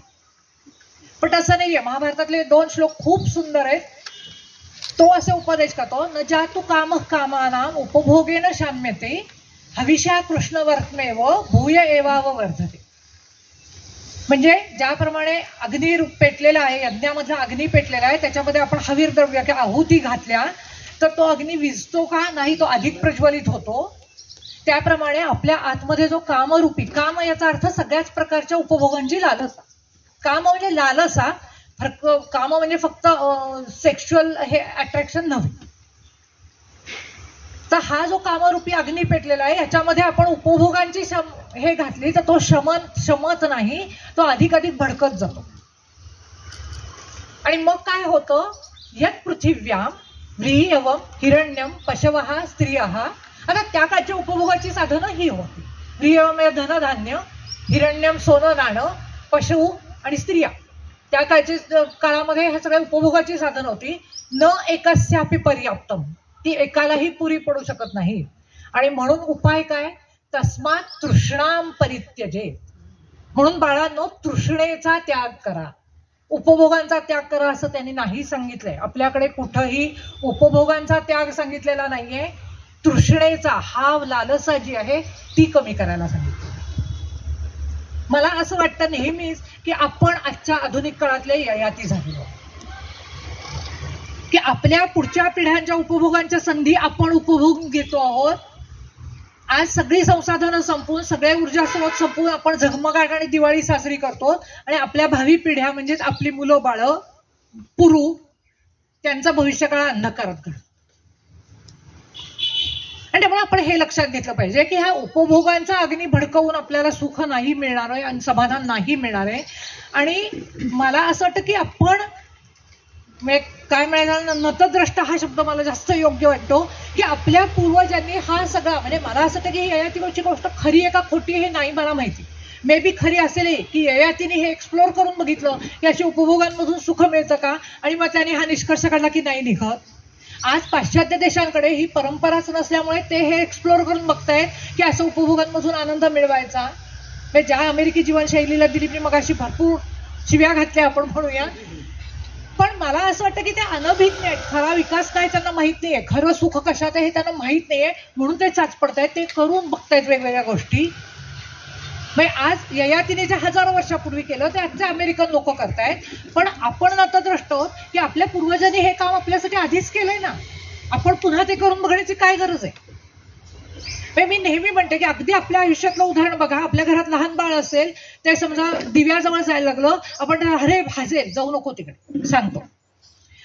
पण तसं नाहीये. महाभारतातले 2 श्लोक खूप सुंदर आहेत. तो असे उपदेश करतो, न जातु काम कामानाम उपभोगेन शाम्यते हविषा कृष्णवर्त्मेव भूय एवाव वर्धते. म्हणजे ज्याप्रमाणे अग्नी पेटलेला आहे, यज्ञामधला अग्नी पेटलेला आहे, त्याच्यामध्ये आपण हवीर द्रव्य किंवा आहुती घातल्या तर तो अग्नी विझतो का नाही, तो अधिक प्रज्वलित होतो. त्याप्रमाणे आपल्या आतमध्ये जो कामरूपी, काम याचा अर्थ सगळ्याच प्रकारच्या उपभोगांची लालसा. काम म्हणजे लालसा, काम म्हणजे फक्त सेक्शुअल हे अट्रॅक्शन नव्हे. तर हा जो कामरूपी अग्नी पेटलेला आहे ह्याच्यामध्ये आपण उपभोगांची हे घातली तर तो शमत नाही, तो अधिक भडकत जातो. आणि मग काय होतं, यत् पृथिव्याम व्रीयवम हिरण्यम पशवः स्त्रियः. आता त्या काळच्या उपभोगाची साधनं ही होती. व्रीयवम धनधान्य, हिरण्यम सोनं नाणं, पशु आणि स्त्रिया. त्या काळामध्ये ह्या सगळ्या उपभोगाची साधन होती. न एकस्यापि पर्याप्तम, ती एकालाही पुरी पडू शकत नाही. आणि म्हणून उपाय काय, तस्मात तृष्णाम परित्यजे. म्हणून बाळांनो, तृष्णेचा त्याग करा, उपभोगांचा त्याग करा असं त्यांनी नाही सांगितलंय. आपल्याकडे कुठंही उपभोगांचा त्याग सांगितलेला नाहीये. तृष्णेचा, हाव लालसा जी आहे ती कमी करायला सांगितलं. मला असं वाटतं नेहमीच की आपण आजच्या आधुनिक काळातले ययाती झालेलो, की आपल्या पुढच्या पिढ्यांच्या उपभोगांच्या संधी आपण उपभोग घेतो आहोत. आज सगळी संसाधनं संपवून, सगळे ऊर्जा स्रोत संपवून आपण झगमगाट आणि दिवाळी साजरी करतो, आणि आपल्या भावी पिढ्या म्हणजेच आपली मुलं बाळं पुरू त्यांचा भविष्यकाळ अंधकारात घडतो. आणि त्यामुळे आपण हे लक्षात घेतलं पाहिजे की ह्या उपभोगांचा अग्नी भडकवून आपल्याला सुख नाही मिळणार आहे आणि समाधान नाही मिळणार आहे. आणि मला असं वाटतं की आपण काय म्हणायचं, नतद्रष्टा हा शब्द मला जास्त योग्य वाटतो, की आपल्या पूर्वजांनी हा सगळा, म्हणजे मला असं वाटतं की ययातीची गोष्ट खरी आहे का खोटी हे नाही मला माहिती. मे बी खरी असेल की ययातीने हे एक्सप्लोर करून बघितलं की अशा उपभोगांमधून सुख मिळतं का, आणि मग त्याने हा निष्कर्ष काढला की नाही निघत. आज पाश्चात्य देशांकडे ही परंपराच नसल्यामुळे ते हे एक्सप्लोर करून बघतायत की असं उपभोगांमधून आनंद मिळवायचा. ज्या अमेरिकी जीवनशैलीला दिलीपने मगाशी भरपूर शिव्या घातल्या आपण म्हणूया, पण मला असं वाटतं की ते अनभिज्ञ आहेत. खरा विकास काय त्यांना माहित नाहीये, खरं सुख कशात आहे हे त्यांना माहित नाहीये, म्हणून ते चाच पडतायत, ते करून बघतायत वेगवेगळ्या गोष्टी. आज ययातीने जे हजारो वर्षापूर्वी केलं ते आजचे अमेरिकन लोक करतायत. पण आपण नतद्रष्ट आहोत की आपल्या पूर्वजांनी हे काम आपल्यासाठी आधीच केलंय ना, आपण पुन्हा ते करून बघण्याची काय गरज आहे. मी नेहमी म्हणते की अगदी आपल्या आयुष्यातलं उदाहरण बघा. आपल्या घरात लहान बाळ असेल, ते समजा दिव्याजवळ जायला लागलं, आपण अरे भाजेल, जाऊ नको तिकडे सांगतो,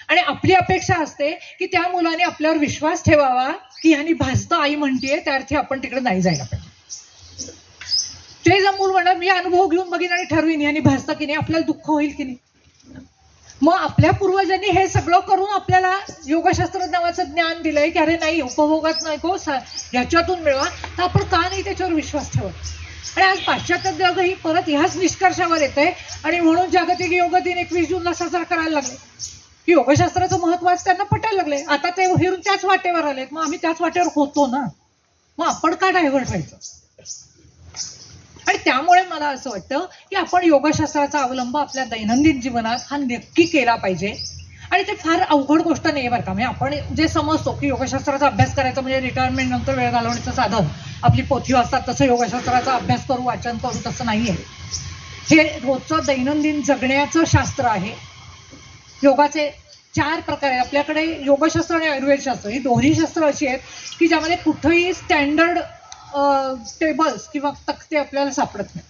आणि आपली अपेक्षा असते की त्या मुलाने आपल्यावर विश्वास ठेवावा की ह्यानी भाजतं आई म्हणतीये, त्या अर्थी आपण तिकडे नाही जायला पाहिजे. ते जर मूल म्हणा मी अनुभव घेऊन बघीन आणि ठरवीन ह्यानी भाजतं की नाही, आपल्याला दुःख होईल की नाही. मग आपल्या पूर्वजांनी हे सगळं करून आपल्याला योगशास्त्र नावाचं ज्ञान दिलंय की अरे नाही उपभोगात नको ह्याच्यातून मिळवा, तर आपण का नाही त्याच्यावर विश्वास ठेवत? आणि आज पाश्चात्य जगही परत ह्याच निष्कर्षावर येत आहे आणि म्हणून जागतिक योग दिन 21 जूनला साजरा करायला लागले की योगशास्त्राचं महत्व आज त्यांना पटायला लागले. आता ते फिरून त्याच वाटेवर आलेत, मग आम्ही त्याच वाटेवर होतो ना, मग आपण का डायव्हर्ट व्हायचं? आणि त्यामुळे मला असं वाटतं की आपण योगशास्त्राचा अवलंब आपल्या दैनंदिन जीवनात हा नक्की केला पाहिजे. आणि ते फार अवघड गोष्ट नाही बरं का. म्हणजे आपण जे समजतो की योगशास्त्राचा अभ्यास करायचा म्हणजे रिटायरमेंट नंतर वेळ घालवण्याचं साधन, आपली पोथी वाचतात तसं योगशास्त्राचा अभ्यास करू वाचन करू तसं नाहीये. हे रोजचं दैनंदिन जगण्याचं शास्त्र आहे. योगाचे 4 प्रकार आहेत आपल्याकडे. योगशास्त्र आणि आयुर्वेदशास्त्र ही दोन्ही शास्त्र अशी आहेत की ज्यामध्ये कुठेही स्टँडर्ड टेबल्स किंवा तक्ते आपल्याला सापडत नाही.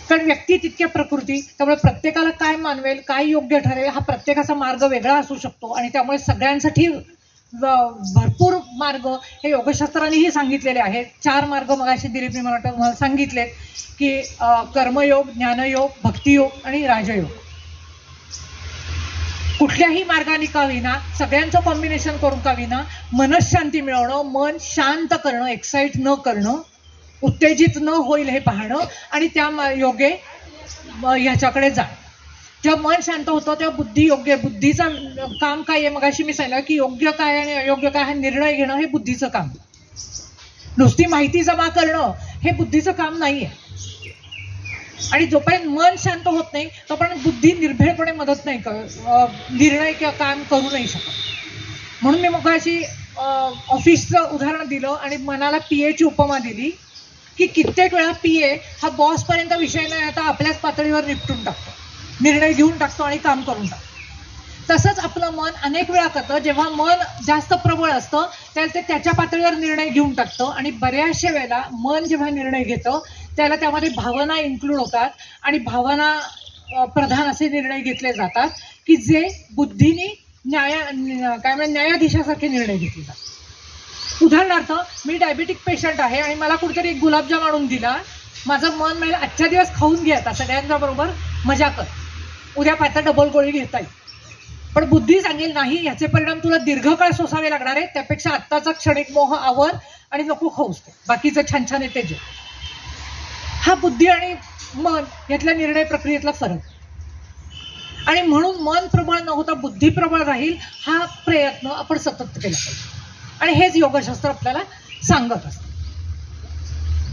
कारण व्यक्ती तितक्या प्रकृती, त्यामुळे प्रत्येकाला काय मानवेल काय योग्य ठरेल हा प्रत्येकाचा मार्ग वेगळा असू शकतो. आणि त्यामुळे सगळ्यांसाठी भरपूर मार्ग हे योगशास्त्रानेही सांगितलेले आहेत. 4 मार्ग मगाशी दिलीपने मला तुम्हाला सांगितलेत की कर्मयोग, ज्ञानयोग, भक्तियोग आणि राजयोग. कुठल्याही मार्गाने का विना सगळ्यांचं कॉम्बिनेशन करून का विना मनशांती मिळवणं, मन शांत करणं, एक्साइट न करणं, उत्तेजित न होईल हे पाहणं आणि त्या योगे ह्याच्याकडे जा. जेव्हा मन शांत होतं तेव्हा बुद्धी योग्य. बुद्धीचं काम काय आहे? मगाशी मी सांगितलं की योग्य काय आणि अयोग्य काय हा निर्णय घेणं हे बुद्धीचं काम. नुसती माहिती जमा करणं हे बुद्धीचं काम नाहीये. आणि जोपर्यंत मन शांत होत नाही तोपर्यंत बुद्धी निर्भयपणे मदत नाही निर्णय किंवा काम करू नाही शकत. म्हणून मी मगाशी ऑफिसचं उदाहरण दिलं आणि मनाला पीएची उपमा दिली की कित्येक वेळा पीए हा बॉसपर्यंत विषय नाही आता आपल्याच पातळीवर निपटून टाकतो, निर्णय घेऊन टाकतो आणि काम करून टाकतो. तसंच आपलं मन अनेक वेळा करतं. जेव्हा मन जास्त प्रबळ असतं त्याला ते त्याच्या पातळीवर निर्णय घेऊन टाकतं आणि बऱ्याचशा वेळेला मन जेव्हा निर्णय घेतं त्याला त्यामध्ये भावना इन्क्लूड होतात आणि भावना प्रधान असे निर्णय घेतले जातात की जे बुद्धीने न्यायाधीशासारखे निर्णय घेतले जातात. उदाहरणार्थ मी डायबिटिक पेशंट आहे आणि मला कुठेतरी एक गुलाबजाम आणून दिला. माझं मन म्हणजे आजच्या दिवस खाऊन घे, आता सगळ्यांच्या बरोबर मजा कर, उद्या पाहता डबल गोळी घेता येईल. पण बुद्धी सांगेल नाही, याचे परिणाम तुला दीर्घकाळ सोसावे लागणार आहे, त्यापेक्षा आत्ताचा क्षणिक मोह आवर आणि नको खाऊस ते, बाकीचं छान छान येते जे. हा बुद्धी आणि मन यातल्या निर्णय प्रक्रियेतला फरक. आणि म्हणून मन प्रबळ न होता बुद्धी प्रबळ राहील हा प्रयत्न आपण सतत केला पाहिजे. आणि हेच योगशास्त्र आपल्याला सांगत असतं.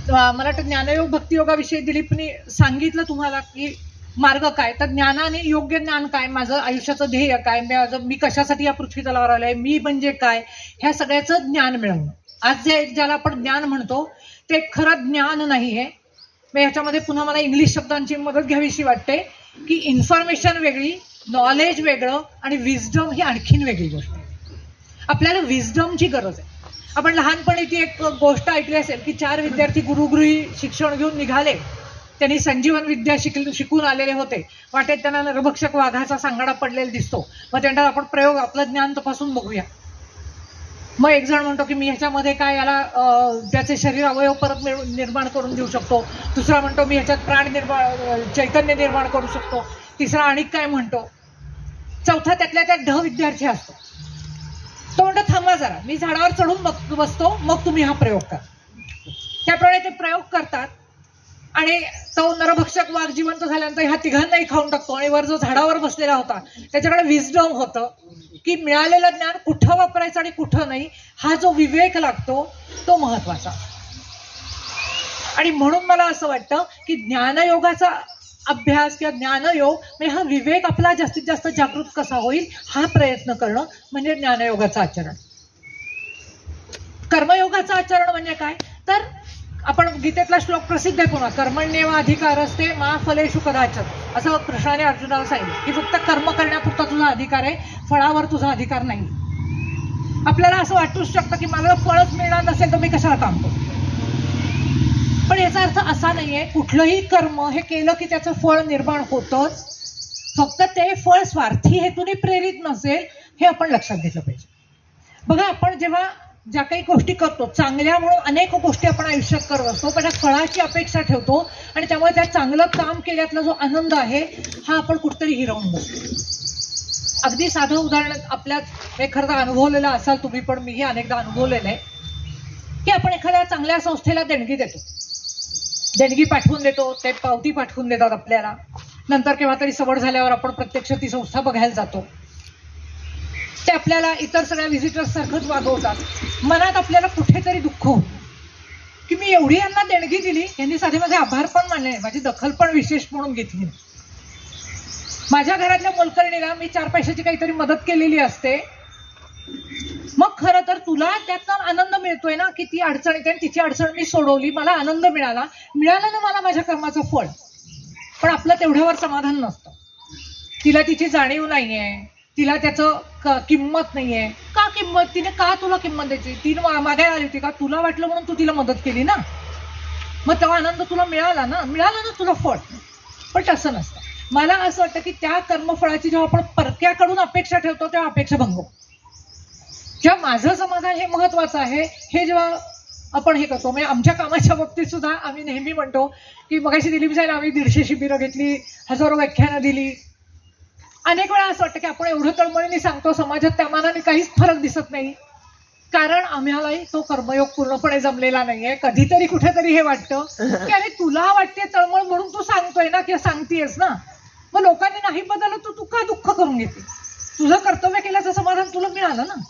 मला वाटतं ज्ञानयोग भक्तियोगाविषयी दिलीपने सांगितलं तुम्हाला की मार्ग काय. तर ज्ञानाने योग्य ज्ञान काय, माझं आयुष्याचं ध्येय काय, मी कशासाठी या पृथ्वी तलावर आलोय, मी म्हणजे काय, ह्या सगळ्याचं ज्ञान मिळवणं. आज ज्याला आपण ज्ञान म्हणतो ते खरं ज्ञान नाहीये. ह्याच्यामध्ये पुन्हा मला इंग्लिश शब्दांची मदत घ्यावीशी वाटते की इन्फॉर्मेशन वेगळी, नॉलेज वेगळं आणि विजडम ही आणखीन वेगळी गोष्ट आहे. आपल्याला विजडमची गरज आहे. आपण लहानपणी ती एक गोष्ट ऐकली असेल की 4 विद्यार्थी गुरुगृही शिक्षण घेऊन निघाले. त्यांनी संजीवन विद्या शिकून आलेले होते. वाटेत त्यांना नरभक्षक वाघाचा सांगाडा पडलेला दिसतो. मग त्यांना आपण प्रयोग आपलं ज्ञान तपासून बघूया. मग एक जण म्हणतो की मी ह्याच्यामध्ये काय याला त्याचे शरीर अवयव परत निर्माण करून देऊ शकतो. दुसरा म्हणतो मी ह्याच्यात चैतन्य निर्माण करू शकतो. तिसरा आणि काय म्हणतो. चौथा त्यातल्या त्यात विद्यार्थी असतो. तो म्हणतो थांबा जरा, मी झाडावर चढून बसतो, मग तुम्ही हा प्रयोग करा. त्याप्रमाणे ते प्रयोग करतात आणि तो नरभक्षक वाघ जिवंत झाल्यानंतर ह्या तिघांनाही खाऊन टाकतो. आणि वर जो झाडावर बसलेला होता त्याच्याकडे विजडम होतं की मिळालेलं ज्ञान कुठं वापरायचं आणि कुठं नाही, हा जो विवेक लागतो तो महत्वाचा. आणि म्हणून मला असं वाटतं की ज्ञानयोगाचा अभ्यास किंवा ज्ञानयोग म्हणजे हा विवेक आपला जास्तीत जास्त जागृत कसा होईल हा प्रयत्न करणं म्हणजे ज्ञानयोगाचं आचरण. कर्मयोगाचं आचरण म्हणजे काय, तर आपण गीतेतला श्लोक प्रसिद्ध आहे पुन्हा, कर्मण्येव अधिकारस्ते मा फलेषु कदाचन, असं कृष्णाने अर्जुनाला सांगितलं की फक्त कर्म करण्यापुरता तुझा अधिकार आहे, फळावर तुझा अधिकार नाही. आपल्याला असं वाटूच शकतं की मला फळच मिळणार नसेल तर मी कशाला काम करू. पण याचा अर्थ असा नाहीये कुठलंही कर्म हे केलं की त्याचं फळ निर्माण होतंच, फक्त ते फळ स्वार्थी हेतूने प्रेरित नसेल हे आपण लक्षात घेतलं पाहिजे. बघा आपण जेव्हा ज्या काही गोष्टी करतो चांगल्या म्हणून अनेक गोष्टी आपण आयुष्यात करत असतो, पण त्या फळाची अपेक्षा ठेवतो आणि त्यामुळे त्या चांगलं काम केल्यातला जो आनंद आहे हा आपण कुठेतरी हिरावून बसतो. अगदी साधं उदाहरण आपल्यात हे खरं तर अनुभवलेलं असाल तुम्ही, पण मीही अनेकदा अनुभवलेलं आहे की आपण एखाद्या चांगल्या संस्थेला देणगी देतो, देणगी पाठवून देतो, ते पावती पाठवून देतात आपल्याला. नंतर केव्हा तरी सवड झाल्यावर आपण प्रत्यक्ष ती संस्था बघायला जातो. ते आपल्याला इतर सगळ्या व्हिजिटर्स सारखंच वागवतात. मनात आपल्याला कुठेतरी दुःख होतं की मी एवढी यांना देणगी दिली, यांनी साधे माझे आभार पण मानले, माझी दखल पण विशेष म्हणून घेतली. माझ्या घरातल्या मोलकरणीला मी 4 पैशाची काहीतरी मदत केलेली असते. मग खरं तर तुला त्यातनं आनंद मिळतोय ना की ती अडचण येते आणि तिची अडचण मी सोडवली, मला आनंद मिळाला ना मला माझ्या कर्माचं फळ. पण आपलं तेवढ्यावर समाधान नसतं. तिला तिची जाणीव नाहीये, तिला त्याचं किंमत नाहीये. का किंमत? तिने का तुला किंमत द्यायची? तिने मागायला आली होती का? तुला वाटलं म्हणून तू तिला मदत केली ना, मग तेव्हा आनंद तुला मिळाला ना तुला फळ. पण तसं नसतं. मला असं वाटतं की त्या कर्मफळाची जेव्हा आपण परक्याकडून अपेक्षा ठेवतो तेव्हा अपेक्षा भंग. जेव्हा माझं समाधान हे महत्वाचं आहे हे जेव्हा आपण हे करतो, म्हणजे आमच्या कामाच्या बाबतीत सुद्धा आम्ही नेहमी म्हणतो की मगाशी दिलीप जाईल आम्ही 150 शिबिरं घेतली, हजारो व्याख्यानं दिली. अनेक वेळा असं वाटतं की आपण एवढं तळमळीने सांगतो, समाजात त्या मानाने काहीच फरक दिसत नाही, कारण आम्हालाही तो कर्मयोग पूर्णपणे जमलेला नाहीये. कधीतरी कुठेतरी हे वाटतं की अरे तुला वाटते तळमळ म्हणून तू सांगतोय ना किंवा सांगतेस ना, मग लोकांनी नाही बदललं तू का दुःख करून घेते? तुझं कर्तव्य केल्याचं समाधान तुला मिळालं ना.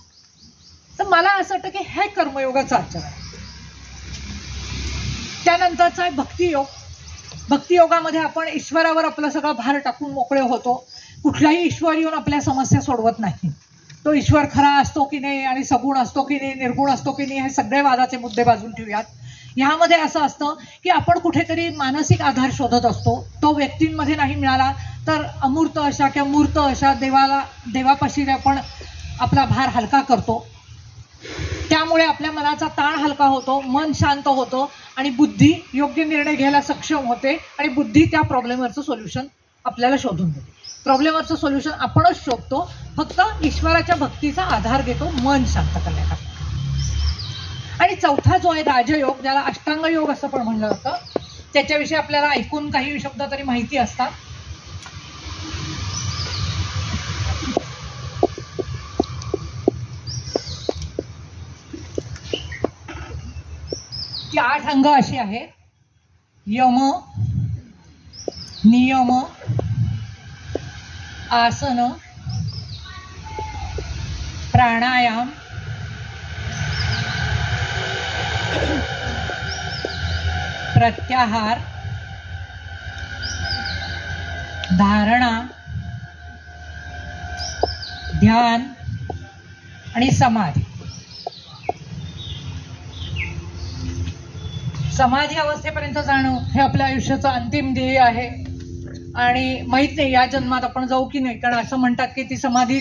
तर मला असं वाटतं की हे कर्मयोगाचा आचरण आहे. त्यानंतरचा आहे भक्तियोग. भक्तियोगामध्ये आपण ईश्वरावर आपला सगळा भार टाकून मोकळे होतो. कुठलाही ईश्वर येऊन आपल्या समस्या सोडवत नाही. तो ईश्वर खरा असतो की नाही आणि सगुण असतो की नाही, निर्गुण असतो की नाही, हे सगळे वादाचे मुद्दे बाजून ठेवूयात. ह्यामध्ये असं असतं की आपण कुठेतरी मानसिक आधार शोधत असतो. तो व्यक्तींमध्ये नाही मिळाला तर अमूर्त अशा किंवा मूर्त अशा देवापाशी आपण आपला भार हलका करतो. त्यामुळे आपल्या मनाचा ताण हलका होतो, मन शांत होतो आणि बुद्धी योग्य निर्णय घ्यायला सक्षम होते आणि बुद्धी त्या प्रॉब्लेमवरचं सोल्युशन आपल्याला शोधून देते. प्रॉब्लेमवरचं सोल्युशन आपणच शोधतो, फक्त ईश्वराच्या भक्तीचा आधार घेतो मन शांत करण्यासाठी. आणि चौथा जो आहे राजयोग, ज्याला अष्टांग योग असं पण म्हणलं जातं, त्याच्याविषयी आपल्याला ऐकून काही शब्द तरी माहिती असतात. की 8 अंग अशी आहेत: यम, नियम, आसन, प्राणायाम, प्रत्याहार, धारणा, ध्यान आणि समाधी. समाधी अवस्थेपर्यंत जाणं हे आपल्या आयुष्याचं अंतिम ध्येय आहे. आणि माहित नाही या जन्मात आपण जाऊ की नाही, कारण असं म्हणतात की ती समाधी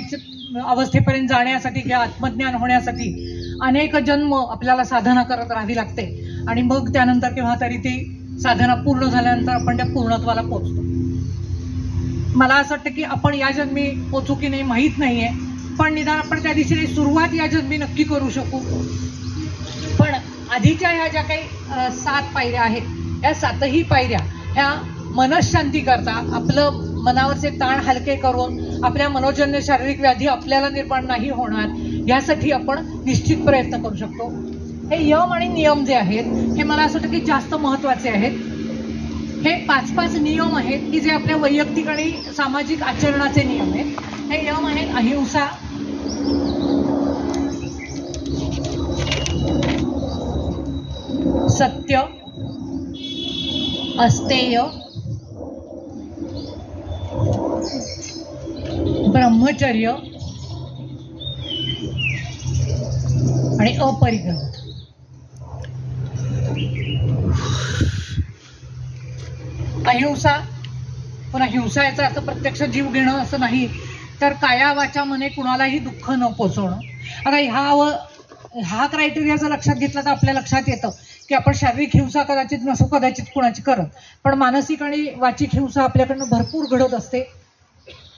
अवस्थेपर्यंत जाण्यासाठी किंवा आत्मज्ञान होण्यासाठी अनेक जन्म आपल्याला साधना करत राहावी लागते आणि मग त्यानंतर केव्हा तरी ती साधना पूर्ण झाल्यानंतर आपण त्या पूर्णत्वाला पोहोचतो. मला असं वाटतं की आपण या जन्मी पोचू की नाही माहीत नाहीये, पण निदान आपण त्या दिशेने सुरुवात या जन्मी नक्की करू शकू. पण आधीच्या ह्या ज्या काही 7 पायऱ्या आहेत, या 7ही पायऱ्या ह्या मनशांती करता, आपलं मनावरचे ताण हलके करून आपल्या मनोजन्य शारीरिक व्याधी आपल्याला निर्माण नाही होणार यासाठी आपण निश्चित प्रयत्न करू शकतो. हे यम आणि नियम जे आहेत हे मला असं वाटतं की जास्त महत्वाचे आहेत. हे 5-5 नियम आहेत की जे आपल्या वैयक्तिक आणि सामाजिक आचरणाचे नियम आहेत. हे यम आहेत: अहिंसा, सत्य, अस्तेय, ब्रह्मचर्य आणि अपरिग्रह. अहिंसा, पुन्हा हिंसा याचा अर्थ प्रत्यक्ष जीव घेणं असं नाही, तर काया वाचा मने कुणालाही दुःख न पोचवणं. आता हा क्रायटेरिया जर लक्षात घेतला तर आपल्या लक्षात येतं की आपण शारीरिक हिंसा कदाचित नसो कदाचित कुणाची करत, पण मानसिक आणि वाचिक हिंसा आपल्याकडनं भरपूर घडत असते.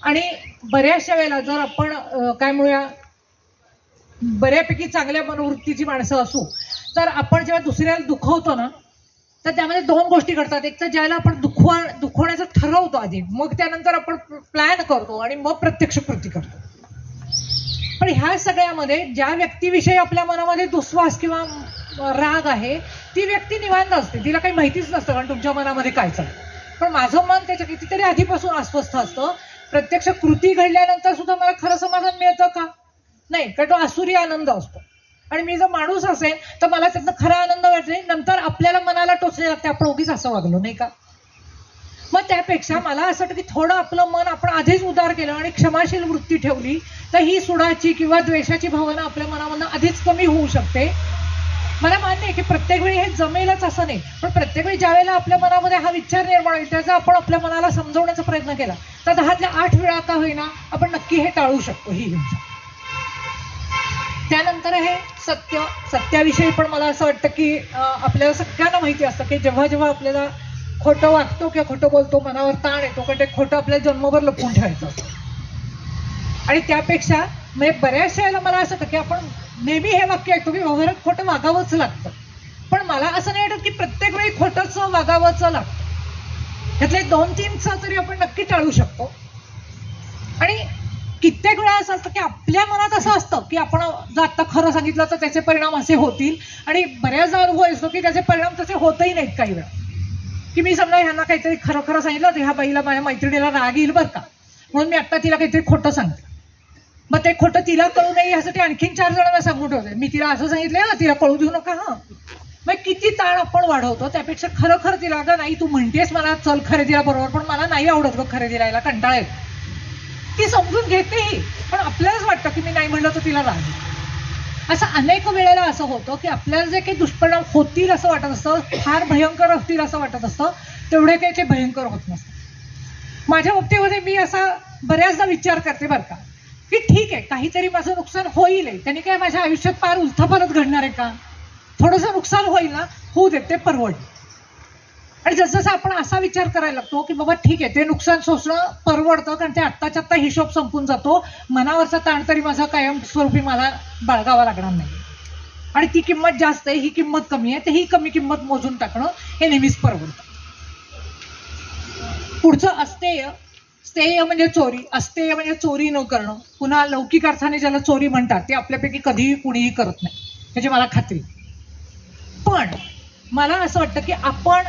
आणि बऱ्याचशा वेळेला जर आपण काय म्हणूया बऱ्यापैकी चांगल्या मनोवृत्तीची माणसं असू तर आपण जेव्हा दुसऱ्याला दुखवतो ना तर त्यामध्ये 2 गोष्टी घडतात. एक तर ज्याला आपण दुःख दुखवण्याचं ठरवतो आधी, मग त्यानंतर आपण प्लॅन करतो आणि मग प्रत्यक्ष कृती करतो. पण ह्या सगळ्यामध्ये ज्या व्यक्तीविषयी आपल्या मनामध्ये दुस्वास किंवा राग आहे ती व्यक्ती निवांत असते, तिला काही माहितीच नसतं कारण तुमच्या मनामध्ये काय चालतं. पण माझं मन त्याच्या कितीतरी आधीपासून अस्वस्थ असतं. प्रत्यक्ष कृती घडल्यानंतर सुद्धा मला खरं समाधान मिळतं का? नाही, कारण तो आसुरी आनंद असतो. आणि मी जर माणूस असेल तर मला त्यातनं खरा आनंद वाटते, नंतर आपल्याला मनाला टोचले लागते आपण उगीच असं वागलो नाही का. मग त्यापेक्षा मला असं वाटतं की थोडं आपलं मन आपण आधीच उदार केलं आणि क्षमाशील वृत्ती ठेवली तर ही सुडाची किंवा द्वेषाची भावना आपल्या मनामधून आधीच कमी होऊ शकते. मला मान्य आहे की प्रत्येक वेळी हे जमेलच असं नाही, पण प्रत्येक वेळी ज्या वेळेला आपल्या मनामध्ये हा विचार निर्माण होईल त्याचा आपण आपल्या मनाला समजवण्याचा प्रयत्न केला तर 10तल्या 8 वेळा का होईना आपण नक्की हे टाळू शकतो ही हिंसा. त्यानंतर आहे सत्याविषयी पण मला असं वाटतं की आपल्याला सगळ्यांना माहिती असतं की जेव्हा जेव्हा आपल्याला खोटं वागतो किंवा खोटं बोलतो मनावर ताण येतो कारण ते खोटं आपल्याला जन्मभर लपवून ठेवायचं असतं. आणि त्यापेक्षा म्हणजे बऱ्याचशा वेळेला मला असं वाटतं की आपण नेहमी हे वाक्य ऐकतो की व्यवहारात खोटं वागावंच लागतं, पण मला असं नाही वाटत की प्रत्येक वेळी खोटंच वागावंच लागतं. त्यातले 2-3 तरी आपण नक्की टाळू शकतो. आणि कित्येक वेळा असं असतं की आपल्या मनात असं असतं की आपण जर आता खरं सांगितलं तर त्याचे परिणाम असे होतील, आणि बऱ्याचदा अनुभव असतो की त्याचे परिणाम तसे होतही नाहीत. काही वेळा की मी समजा ह्यांना काहीतरी खरं खरं सांगितलं तर ह्या बाईला माझ्या मैत्रिणीला राग येईल बरं का, म्हणून मी आता तिला काहीतरी खोटं सांगते. मग ते खोटं तिला कळू नये यासाठी आणखीन 4 जणांना सांगून ठेवते, मी तिला असं सांगितलंय ना, तिला कळू देऊ नका. मग किती ताण आपण वाढवतो. त्यापेक्षा खरं तिला अगं नाही तू म्हणतेस मला चल खरेदीला बरोबर, पण मला नाही आवडत गं खरेदीला यायला, कंटाळा येतो. ती समजून घेतेही, पण आपल्यालाच वाटतं की मी नाही म्हणलं तर तिला राग. असं अनेक वेळेला असं होतं की आपल्याला जे काही दुष्परिणाम होतील असं वाटत असतं, फार भयंकर असतील असं वाटत असतं, तेवढे काही ते भयंकर होत नसतं. माझ्या बाबतीमध्ये मी असा बऱ्याचदा विचार करते बरं का की ठीक आहे काहीतरी माझं नुकसान होईल, त्यांनी काय माझ्या आयुष्यात फार उलथापालथ घडणार आहे का, थोडंसं नुकसान होईल ना, होऊ देत, ते परवडेल. आणि जसं आपण असा विचार करायला लागतो की बाबा ठीक आहे ते नुकसान सोसणं परवडतं कारण ते आत्ताच्या आत्ता हिशोब संपून जातो, मनावरचा ताण तरी माझा कायमस्वरूपी मला बाळगावा लागणार नाही, आणि ती किंमत जास्त आहे ही किंमत कमी आहे, तर ही कमी किंमत मोजून टाकणं हे नेहमीच परवडतं. पुढचं स्थेय म्हणजे चोरी, अस्तेय म्हणजे चोरी न करणं. पुन्हा लौकिक अर्थाने ज्याला चोरी म्हणतात ते आपल्यापैकी कधीही कुणीही करत नाही, त्याची मला खात्री. पण मला असं वाटतं की आपण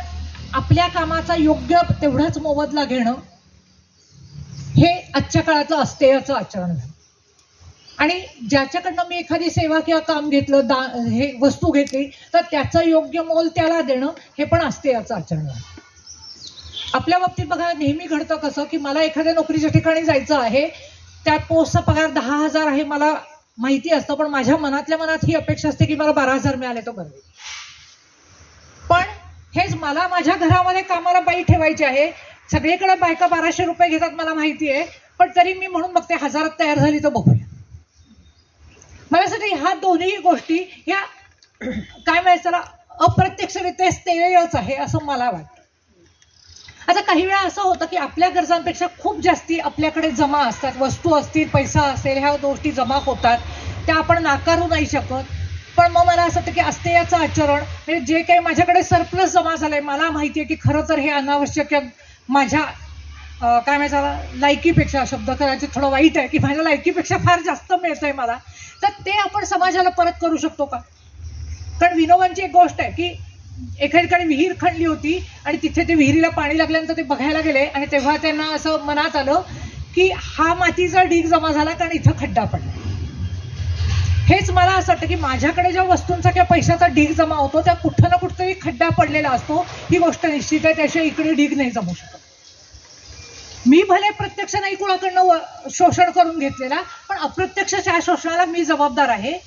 आपल्या कामाचा योग्य तेवढाच मोबदला घेणं हे आजच्या काळाचं अस्तेयचं आचरण आहे. आणि ज्याच्याकडनं मी एखादी सेवा किंवा काम घेतलं, हे वस्तू घेतली तर त्याचं योग्य मोल त्याला देणं हे पण अस्तेयचं आचरण आहे. आपल्या बाबतीत बघा नेहमी घडतं कसं की मला एखाद्या नोकरीच्या ठिकाणी जायचं आहे, त्या पोस्टचा पगार 10,000 आहे मला माहिती असतं, पण माझ्या मनातल्या मनात ही अपेक्षा असते की मला 12,000 मिळाले तो बरं. पण हेच मला माझ्या घरामध्ये कामाला बाई ठेवायची आहे, सगळीकडे बायका 1200 रुपये घेतात मला माहिती आहे, पण तरी मी म्हणून बघते 1000 तयार झाली तर बघूया. मला असं ह्या दोन्ही गोष्टी या काय म्हणायचं त्याला अप्रत्यक्षरित्या स्थेयच आहे असं मला वाटतं. आता काही वेळा असं होतं की आपल्या गरजांपेक्षा खूप जास्ती आपल्याकडे जमा असतात, वस्तू असतील, पैसा असेल, ह्या गोष्टी जमा होतात, त्या आपण नाकारू नाही शकत. पण मग मला असं वाटतं की अस्तेयाचं आचरण म्हणजे जे काही माझ्याकडे सरप्लस जमा झालंय, मला माहिती आहे की खरं तर हे अनावश्यक माझ्या काय म्हणायचं लायकीपेक्षा, शब्द करायचे थोडं वाईट आहे की माझ्या लायकीपेक्षा फार जास्त मिळतंय मला, तर ते आपण समाजाला परत करू शकतो का. कारण विनोबांची एक गोष्ट आहे की एका ठिकाणी विहीर खणली होती आणि तिथे ते विहिरीला पाणी लागल्यानंतर ते बघायला गेले आणि तेव्हा त्यांना असं मनात आलं की हा मातीचा ढीग जमा झाला कारण इथं खड्डा पडला. हेच मला असं वाटतं की माझ्याकडे ज्या वस्तूंचा किंवा पैशाचा ढीग जमा होतो त्या कुठं ना कुठंतरी खड्डा पडलेला असतो, ही गोष्ट निश्चित आहे, त्याशिवाय इकडे ढीग नाही जमू शकत. मी भले प्रत्यक्ष नाही कुणाकडनं शोषण करून घेतलेला, पण अप्रत्यक्ष त्या शोषणाला मी जबाबदार आहे.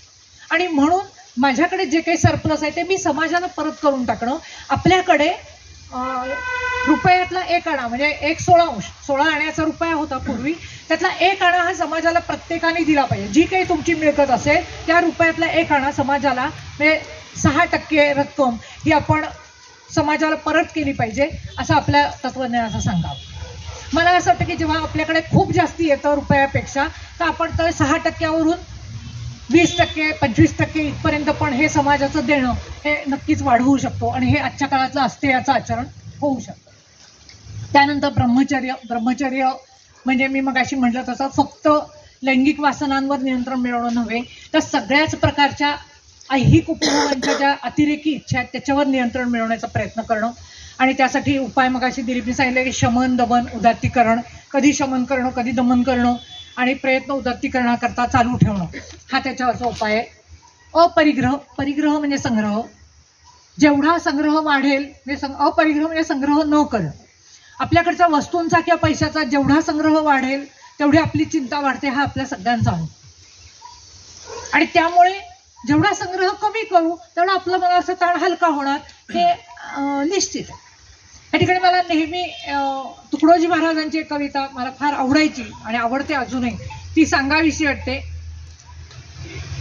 आणि म्हणून माझ्याकडे जे काही सरप्लस आहे ते मी समाजाला परत करून टाकणं. आपल्याकडे रुपयातला 1 आणा म्हणजे 1/16 आण्याचा रुपया होता पूर्वी, त्यातला 1 आणा हा समाजाला प्रत्येकाने दिला पाहिजे. जी काही तुमची मिळकत असेल त्या रुपयातला 1 आणा समाजाला म्हणजे 6% रक्कम ही आपण समाजाला परत केली पाहिजे असं आपल्या तत्वज्ञानाचं सांगावं. मला असं वाटतं की जेव्हा आपल्याकडे खूप जास्ती येतं रुपयापेक्षा, तर आपण तर 6%वरून 20%, 25% इथपर्यंत पण हे समाजाचं देणं हे नक्कीच वाढवू शकतो आणि हे आजच्या काळातलं अस्तेयाचं आचरण होऊ शकतं. त्यानंतर ब्रह्मचर्य म्हणजे मी मगाशी म्हटलं तसं फक्त लैंगिक वासनांवर नियंत्रण मिळवणं नव्हे, तर सगळ्याच प्रकारच्या ऐहिक उपभोगांच्या ज्या अतिरेकी इच्छा आहेत त्याच्यावर नियंत्रण मिळवण्याचा प्रयत्न करणं. आणि त्यासाठी उपाय मगाशी दिलीपने सांगितले की शमन, दमन, उदात्तीकरण, कधी शमन करणं कधी दमन करणं आणि प्रयत्न उदात्तीकरणाकरता चालू ठेवणं, हा त्याच्यावरचा उपाय आहे. परिग्रह म्हणजे संग्रह. जेवढा संग्रह वाढेल म्हणजे अपरिग्रह म्हणजे संग्रह न करणं. आपल्याकडच्या वस्तूंचा किंवा पैशाचा जेवढा संग्रह वाढेल तेवढी आपली चिंता वाढते, हा आपल्या सगळ्यांचा अनुभव. आणि त्यामुळे जेवढा संग्रह कमी करू तेवढा आपला मनाचा ताण हलका होणार, हे निश्चित आहे. या ठिकाणी मला नेहमी तुकडोजी महाराजांची एक कविता मला फार आवडायची आणि आवडते अजूनही, ती सांगावीशी वाटते.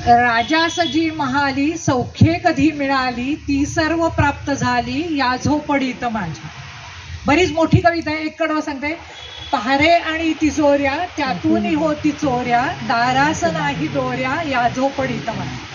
राजासजी महाली सौख्ये कधी मिळाली, ती सर्व प्राप्त झाली या झोपडीत माझ्या. बरीच मोठी कविता आहे, एक कडवं सांगते. पहारे आणि तिजोऱ्या त्यातून होती चोऱ्या, दारास नाही दोऱ्या या झोपडीत माझ्या.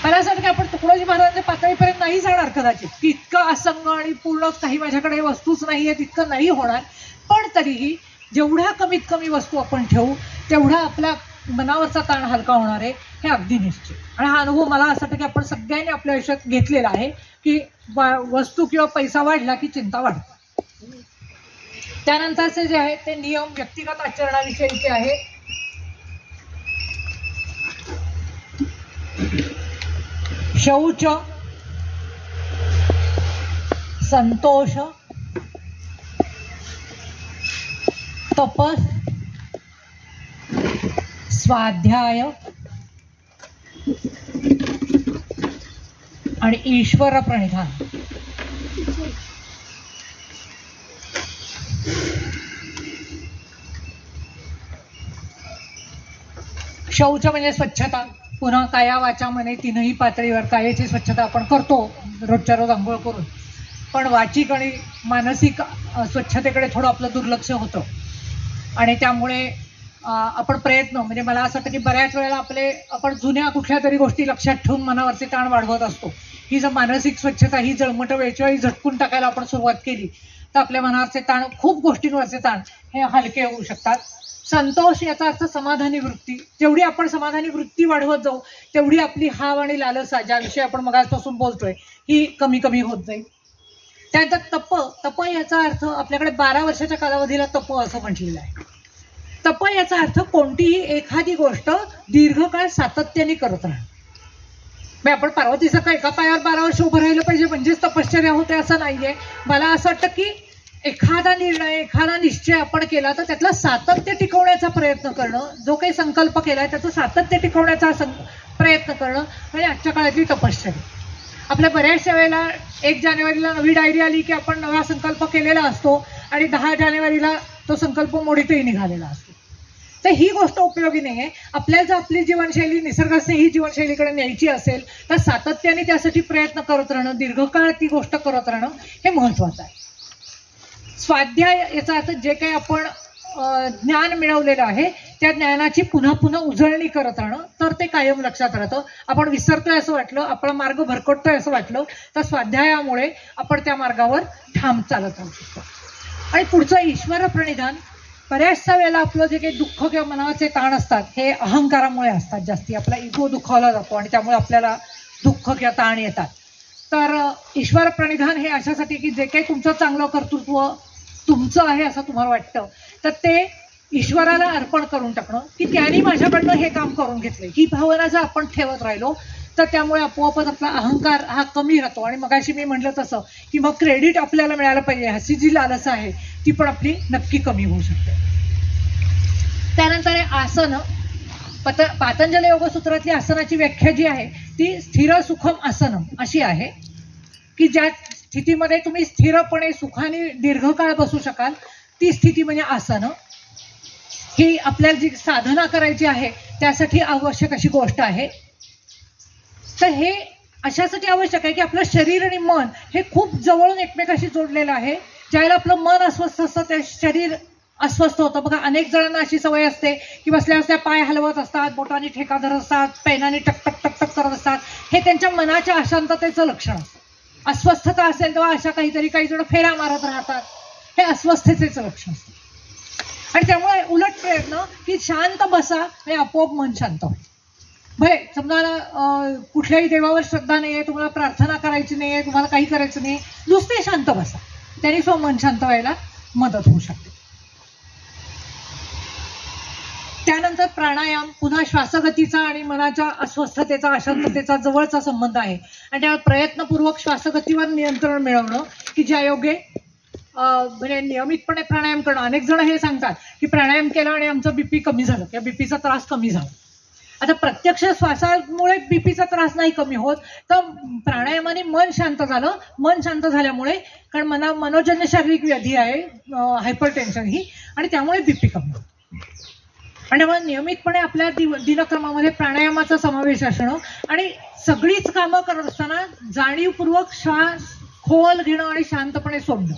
मला असं वाटतं की आपण तुकडोजी महाराजांच्या पातळीपर्यंत नाही जाणार कदाचित, की इतकं असंग आणि पूर्ण काही माझ्याकडे वस्तूच नाहीये तितकं नाही होणार, पण तरीही जेवढ्या कमीत कमी वस्तू आपण ठेवू तेवढा आपल्या मनावरचा ताण हलका होणार आहे, हे अगदी निश्चित. आणि हा अनुभव मला असं वाटतं की आपण सगळ्यांनी आपल्या आयुष्यात घेतलेला आहे की वस्तू किंवा पैसा वाढला की चिंता वाढते. त्यानंतरचे जे आहे ते नियम व्यक्तिगत आचरणाविषयीचे आहे. शौच, संतोष, तपस, स्वाध्याय आणि ईश्वर प्रणिधान. शौच म्हणजे स्वच्छता. पुन्हा काया वाचा मने तीनही पातळीवर कायाची स्वच्छता आपण करतो रोजच्या रोज आंघोळ करून, पण वाचिक आणि मानसिक स्वच्छतेकडे थोडं आपलं दुर्लक्ष होतं. आणि त्यामुळे आपण प्रयत्न म्हणजे मला असं वाटतं की बऱ्याच वेळेला आपण जुन्या कुठल्या तरी गोष्टी लक्षात ठेवून मनावरचे ताण वाढवत असतो. ही जर मानसिक स्वच्छता ही जळमट वेळच्या वेळी झटकून टाकायला आपण सुरुवात केली तर आपल्या मनावरचे ताण, खूप गोष्टींवरचे ताण हे हलके होऊ शकतात. संतोष याचा अर्थ समाधानी वृत्ती. जेवढी आपण समाधानी वृत्ती वाढवत जाऊ तेवढी आपली हाव आणि लालसा, ज्याविषयी आपण मगाचपासून बोलतोय, ही कमी कमी होत जाईल. त्यानंतर तप याचा अर्थ आपल्याकडे 12 वर्षाच्या कालावधीला तप असं म्हटलेलं आहे. तप याचा अर्थ कोणतीही एखादी गोष्ट दीर्घकाळ सातत्याने करत राहणं. आपण पार्वतीचं काय एका पायावर 12 वर्ष उभं राहिलं पाहिजे म्हणजेच तपश्चर्या होते असं नाहीये. मला असं वाटतं की एखादा निर्णय, एखादा निश्चय आपण केला तर त्यातलं सातत्य टिकवण्याचा प्रयत्न करणं, जो काही संकल्प केलाय त्याचं सातत्य टिकवण्याचा प्रयत्न करणं म्हणजे आजच्या काळातली तपश्चर्या. आपल्या बऱ्याचशा वेळेला 1 जानेवारीला नवी डायरी आली की आपण नवा संकल्प केलेला असतो आणि 10 जानेवारीला तो संकल्प मोडीतही निघालेला असतो. तर ही गोष्ट उपयोगी नाही आहे. आपल्याला जर आपली जीवनशैली निसर्गस्नेही जीवनशैलीकडे न्यायची असेल तर सातत्याने त्यासाठी प्रयत्न करत राहणं, दीर्घकाळ ती गोष्ट करत राहणं हे महत्वाचं आहे. स्वाध्याय याचा अर्थ जे काही आपण ज्ञान मिळवलेलं आहे त्या ज्ञानाची पुन्हा पुन्हा उजळणी करत राहणं, तर ते कायम लक्षात राहतं. आपण विसरतोय असं वाटलं, आपला मार्ग भरकटतोय असं वाटलं तर स्वाध्यायामुळे आपण त्या मार्गावर ठाम चालत राहू शकतो. आणि पुढचं ईश्वर प्रणिधान. बऱ्याचशा वेळेला आपलं जे काही दुःख किंवा मनाचे ताण असतात हे अहंकारामुळे असतात जास्ती. आपला इगो दुखावला जातो आणि त्यामुळे आपल्याला दुःख किंवा ताण येतात. तर ईश्वर प्रणिधान हे अशासाठी की जे काही तुमचं चांगलं कर्तृत्व तुमचं आहे असं तुम्हाला वाटतं तर ते ईश्वराला अर्पण करून टाकणं, की त्यांनी माझ्याकडनं हे काम करून घेतलंय, ही भावना जर आपण ठेवत राहिलो तर त्यामुळे आपोआपच आपला अहंकार हा कमी राहतो. आणि मगाशी मी म्हटलं तसं की मग क्रेडिट आपल्याला मिळालं पाहिजे अशी जी लालसा आहे ती पण आपली नक्की कमी होऊ शकते. त्यानंतर आसन. पातंजली योगसूत्रातली आसनाची व्याख्या जी आहे ती स्थिर सुखम आसनम अशी आहे की ज्या स्थितीमध्ये तुम्ही स्थिरपणे सुखाने दीर्घकाळ बसू शकाल ती स्थिती म्हणजे आसन. ही आपल्याला जी साधना करायची आहे त्यासाठी आवश्यक अशी गोष्ट आहे. तर हे अशासाठी आवश्यक आहे की आपलं शरीर आणि मन हे खूप जवळून एकमेकाशी जोडलेलं आहे. ज्यावेळेला आपलं मन अस्वस्थ असतं त्या शरीर अस्वस्थ होतं. बघा अनेक जणांना अशी सवय असते की बसल्या बसल्या पाय हलवत असतात, बोटांनी ठेका धरत असतात, पेनाने टक टक टक टक करत असतात. हे त्यांच्या मनाच्या अशांततेचं लक्षण असतं. अस्वस्थता असेल तेव्हा अशा काही जण फेऱ्या मारत राहतात हे अस्वस्थतेचं लक्षण असतं. आणि त्यामुळे उलट प्रयत्न की शांत बसा आणि आपोआप मन शांत होईल. भले समजा कुठल्याही देवावर श्रद्धा नाही आहे, तुम्हाला प्रार्थना करायची नाही आहे, तुम्हाला काही करायचं नाही, नुसते शांत बसा, त्याने स्वतः मन शांत व्हायला मदत होऊ शकते. त्यानंतर प्राणायाम, पुन्हा श्वासगतीचा आणि मनाच्या अस्वस्थतेचा, अशांततेचा जवळचा संबंध आहे. आणि त्यामुळे प्रयत्नपूर्वक श्वासगतीवर नियंत्रण मिळवणं की ज्यायोगे म्हणजे नियमितपणे प्राणायाम करणं. अनेक जण हे सांगतात की प्राणायाम केला आणि आमचं बीपी कमी झालं किंवा बीपीचा त्रास कमी झाला. आता प्रत्यक्ष श्वासामुळे बीपीचा त्रास नाही कमी होत, तर प्राणायामाने मन शांत झालं. मन शांत झाल्यामुळे, कारण मनोजन्य शारीरिक व्याधी आहे हायपरटेन्शन ही, आणि त्यामुळे बीपी कमी होतो. आणि त्यामुळे नियमितपणे आपल्या दिनक्रमामध्ये प्राणायामाचा समावेश असणं आणि सगळीच कामं करत असताना जाणीवपूर्वक श्वास खोल घेणं आणि शांतपणे सोडणं,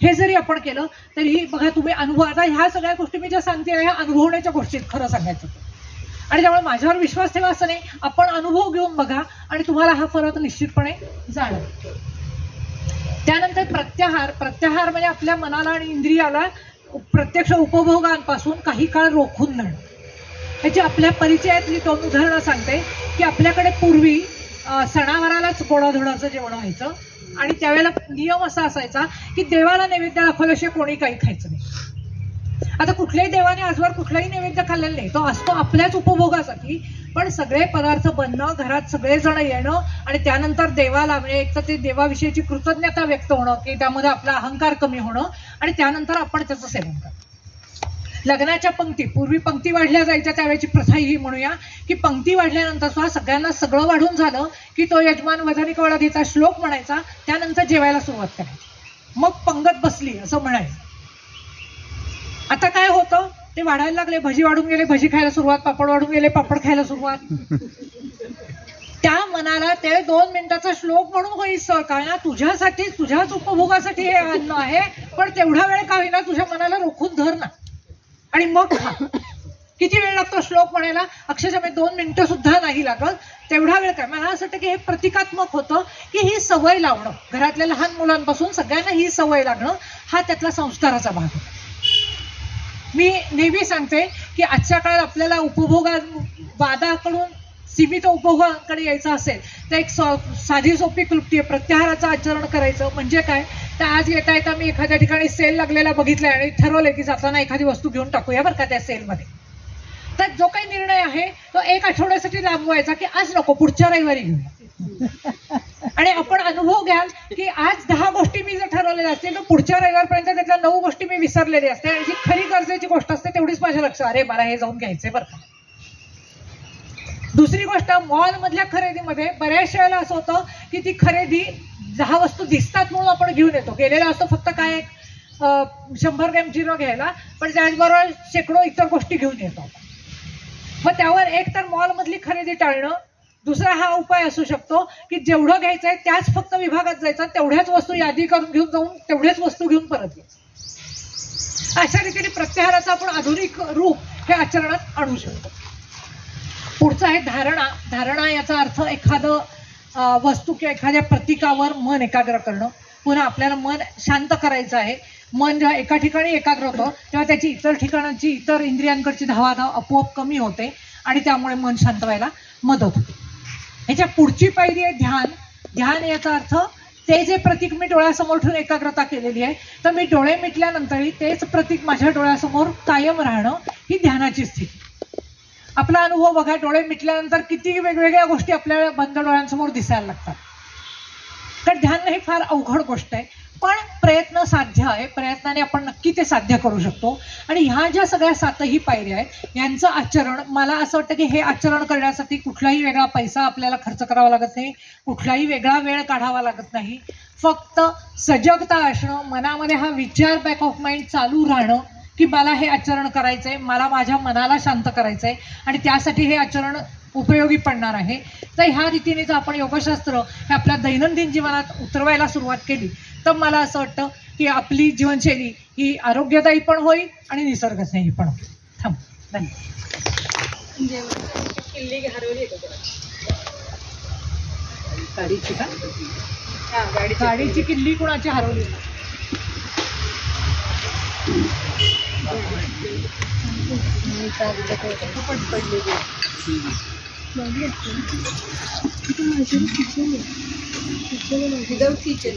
हे जरी आपण केलं तरीही बघा तुम्ही अनुभव. आता ह्या सगळ्या गोष्टी मी ज्या सांगते ह्या अनुभवण्याच्या गोष्टी खरं सांगायचं तर. आणि त्यामुळे माझ्यावर विश्वास ठेवा असं नाही, आपण अनुभव घेऊन बघा आणि तुम्हाला हा फरक निश्चितपणे जाणवेल. त्यानंतर प्रत्याहार म्हणजे आपल्या मनाला आणि इंद्रियाला प्रत्यक्ष उपभोगांपासून काही काळ रोखून धरणं. ह्याची आपल्या परिचयातली 2 उदाहरणं सांगते की आपल्याकडे पूर्वी सणावारालाच गोडाधोडाचं जेवण व्हायचं आणि त्यावेळेला नियम असा असायचा की देवाला नैवेद्य दाखवल्याशिवाय कोणी काही खायचं नाही. आता कुठल्याही देवाने आजवर कुठलाही नैवेद्य खाल्लेला नाही, तो असतो आपल्याच उपभोगासाठी. पण सगळे पदार्थ बनणं, घरात सगळेजण येणं आणि त्यानंतर देवाला म्हणजे एक तर ते देवाविषयीची कृतज्ञता व्यक्त होणं की त्यामध्ये आपला अहंकार कमी होणं आणि त्यानंतर आपण त्याचं सेवन करणं. लग्नाच्या पंक्ती, पूर्वी पंक्ती वाढल्या जायच्या त्यावेळेची प्रथा ही म्हणूया की पंक्ती वाढल्यानंतर सुद्धा सगळ्यांना सगळं वाढून झालं की तो यजमान वधनिक वळा घेता श्लोक म्हणायचा, त्यानंतर जेवायला सुरुवात करायची, मग पंगत बसली असं म्हणायचं. आता काय होतं, ते वाढायला लागले, भजी वाढून गेले, भजी खायला सुरुवात, पापड वाढून गेले, पापड खायला सुरुवात. त्या मनाला ते 2 मिनिटाचा श्लोक म्हणून होईसं काय ना, तुझ्यासाठी तुझ्याच उपभोगासाठी हे अन्न आहे, पण तेवढा वेळ का होईना तुझ्या मनाला रोखून धर ना आणि मग खा. किती वेळ लागतो श्लोक म्हणायला? अक्षरशः 2 मिनिटं सुद्धा नाही लागत, तेवढा वेळ काय. मला असं वाटतं की हे प्रतिकात्मक होतं की ही सवय लावणं, घरातल्या लहान मुलांपासून सगळ्यांना ही सवय लागणं हा त्यातला संस्काराचा भाग होता. मी नेहमी सांगते की आजच्या काळात आपल्याला उपभोगाकडून सीमित उपभोगाकडे यायचं असेल तर एक साधी सोपी क्लुप्ती आहे, प्रत्याहाराचं आचरण करायचं. म्हणजे काय, तर आज येता मी एखाद्या ठिकाणी सेल लागलेला बघितलाय आणि ठरवलंय की जाताना एखादी वस्तू घेऊन टाकूया बरं का त्या सेलमध्ये. तर जो काही निर्णय आहे तो 1 आठवड्यासाठी लांबवायचा की आज नको, पुढच्या रविवारी घेऊया. आणि आपण अनुभव घ्याल की आज 10 गोष्टी मी जर ठरवलेल्या असतील तर पुढच्या रविवारपर्यंत त्यातल्या 9 गोष्टी मी विसरलेली असते आणि जी खरी गरजेची गोष्ट असते तेवढीच माझ्या लक्षात, अरे मला हे जाऊन घ्यायचंय बरं का. दुसरी गोष्ट, मॉल मधल्या खरेदीमध्ये बऱ्याच वेळेला असं होतं की ती खरेदी 10 वस्तू दिसतात म्हणून आपण घेऊन येतो, गेलेला असतो फक्त काय 100 ग्रॅम जिरं घ्यायला, पण त्याचबरोबर शेकडो इतर गोष्टी घेऊन येतो. मग त्यावर एक तर मॉल मधली खरेदी टाळणं, दुसरा हा उपाय असू शकतो की जेवढं घ्यायचंय त्याच फक्त विभागात जायचं, तेवढ्याच वस्तू यादी करून घेऊन जाऊन तेवढ्याच वस्तू घेऊन परत यायचं. अशा रीतीने प्रत्याहाराचं आपण आधुनिक रूप हे आचरणात आणू शकतो. पुढचं आहे धारणा. धारणा याचा अर्थ एखादं वस्तू किंवा एखाद्या प्रतीकावर मन एकाग्र करणं. पुन्हा आपल्याला मन शांत करायचं आहे. मन जेव्हा एका ठिकाणी एकाग्र होतं तेव्हा त्याची इतर ठिकाणांची, इतर इंद्रियांकडची धावाधाव आपोआप कमी होते आणि त्यामुळे मन शांत व्हायला मदत होते. ह्याच्या पुढची पायरी आहे ध्यान. ध्यान याचा अर्थ ते जे प्रतीक मी डोळ्यासमोर ठेवून एकाग्रता केलेली आहे तर मी डोळे मिटल्यानंतरही तेच प्रतीक माझ्या डोळ्यासमोर कायम राहणं ही ध्यानाची स्थिती. आपला अनुभव बघा, डोळे मिटल्यानंतर किती वेगवेगळ्या गोष्टी आपल्याला बंद डोळ्यांसमोर दिसायला लागतात. तर ध्यान ही फार अवघड गोष्ट आहे, पण प्रयत्न साध्य आहे. प्रयत्नाने आपण नक्की ते साध्य करू शकतो. आणि ह्या ज्या सगळ्या 7ही पायऱ्या आहेत यांचं आचरण, मला असं वाटतं की हे आचरण करण्यासाठी कुठलाही वेगळा पैसा आपल्याला खर्च करावा लागत नाही, कुठलाही वेगळा वेळ काढावा लागत नाही. फक्त सजगता असणं, मनामध्ये हा विचार बॅक ऑफ माइंड चालू राहणं की मला हे आचरण करायचंय, मला माझ्या मनाला शांत करायचंय आणि त्यासाठी हे आचरण उपयोगी पडणार आहे. तर ह्या रीतीने जर आपण योगशास्त्र हे आपल्या दैनंदिन जीवनात उतरवायला सुरुवात केली तर मला असं वाटतं की आपली जीवनशैली ही आरोग्यदायी पण होईल आणि निसर्गस्नेही पण होईल. थांब, धन्यवाद. किल्ली हरवली गाडीची का? गाडीची किल्ली कुणाची हरवली? किचन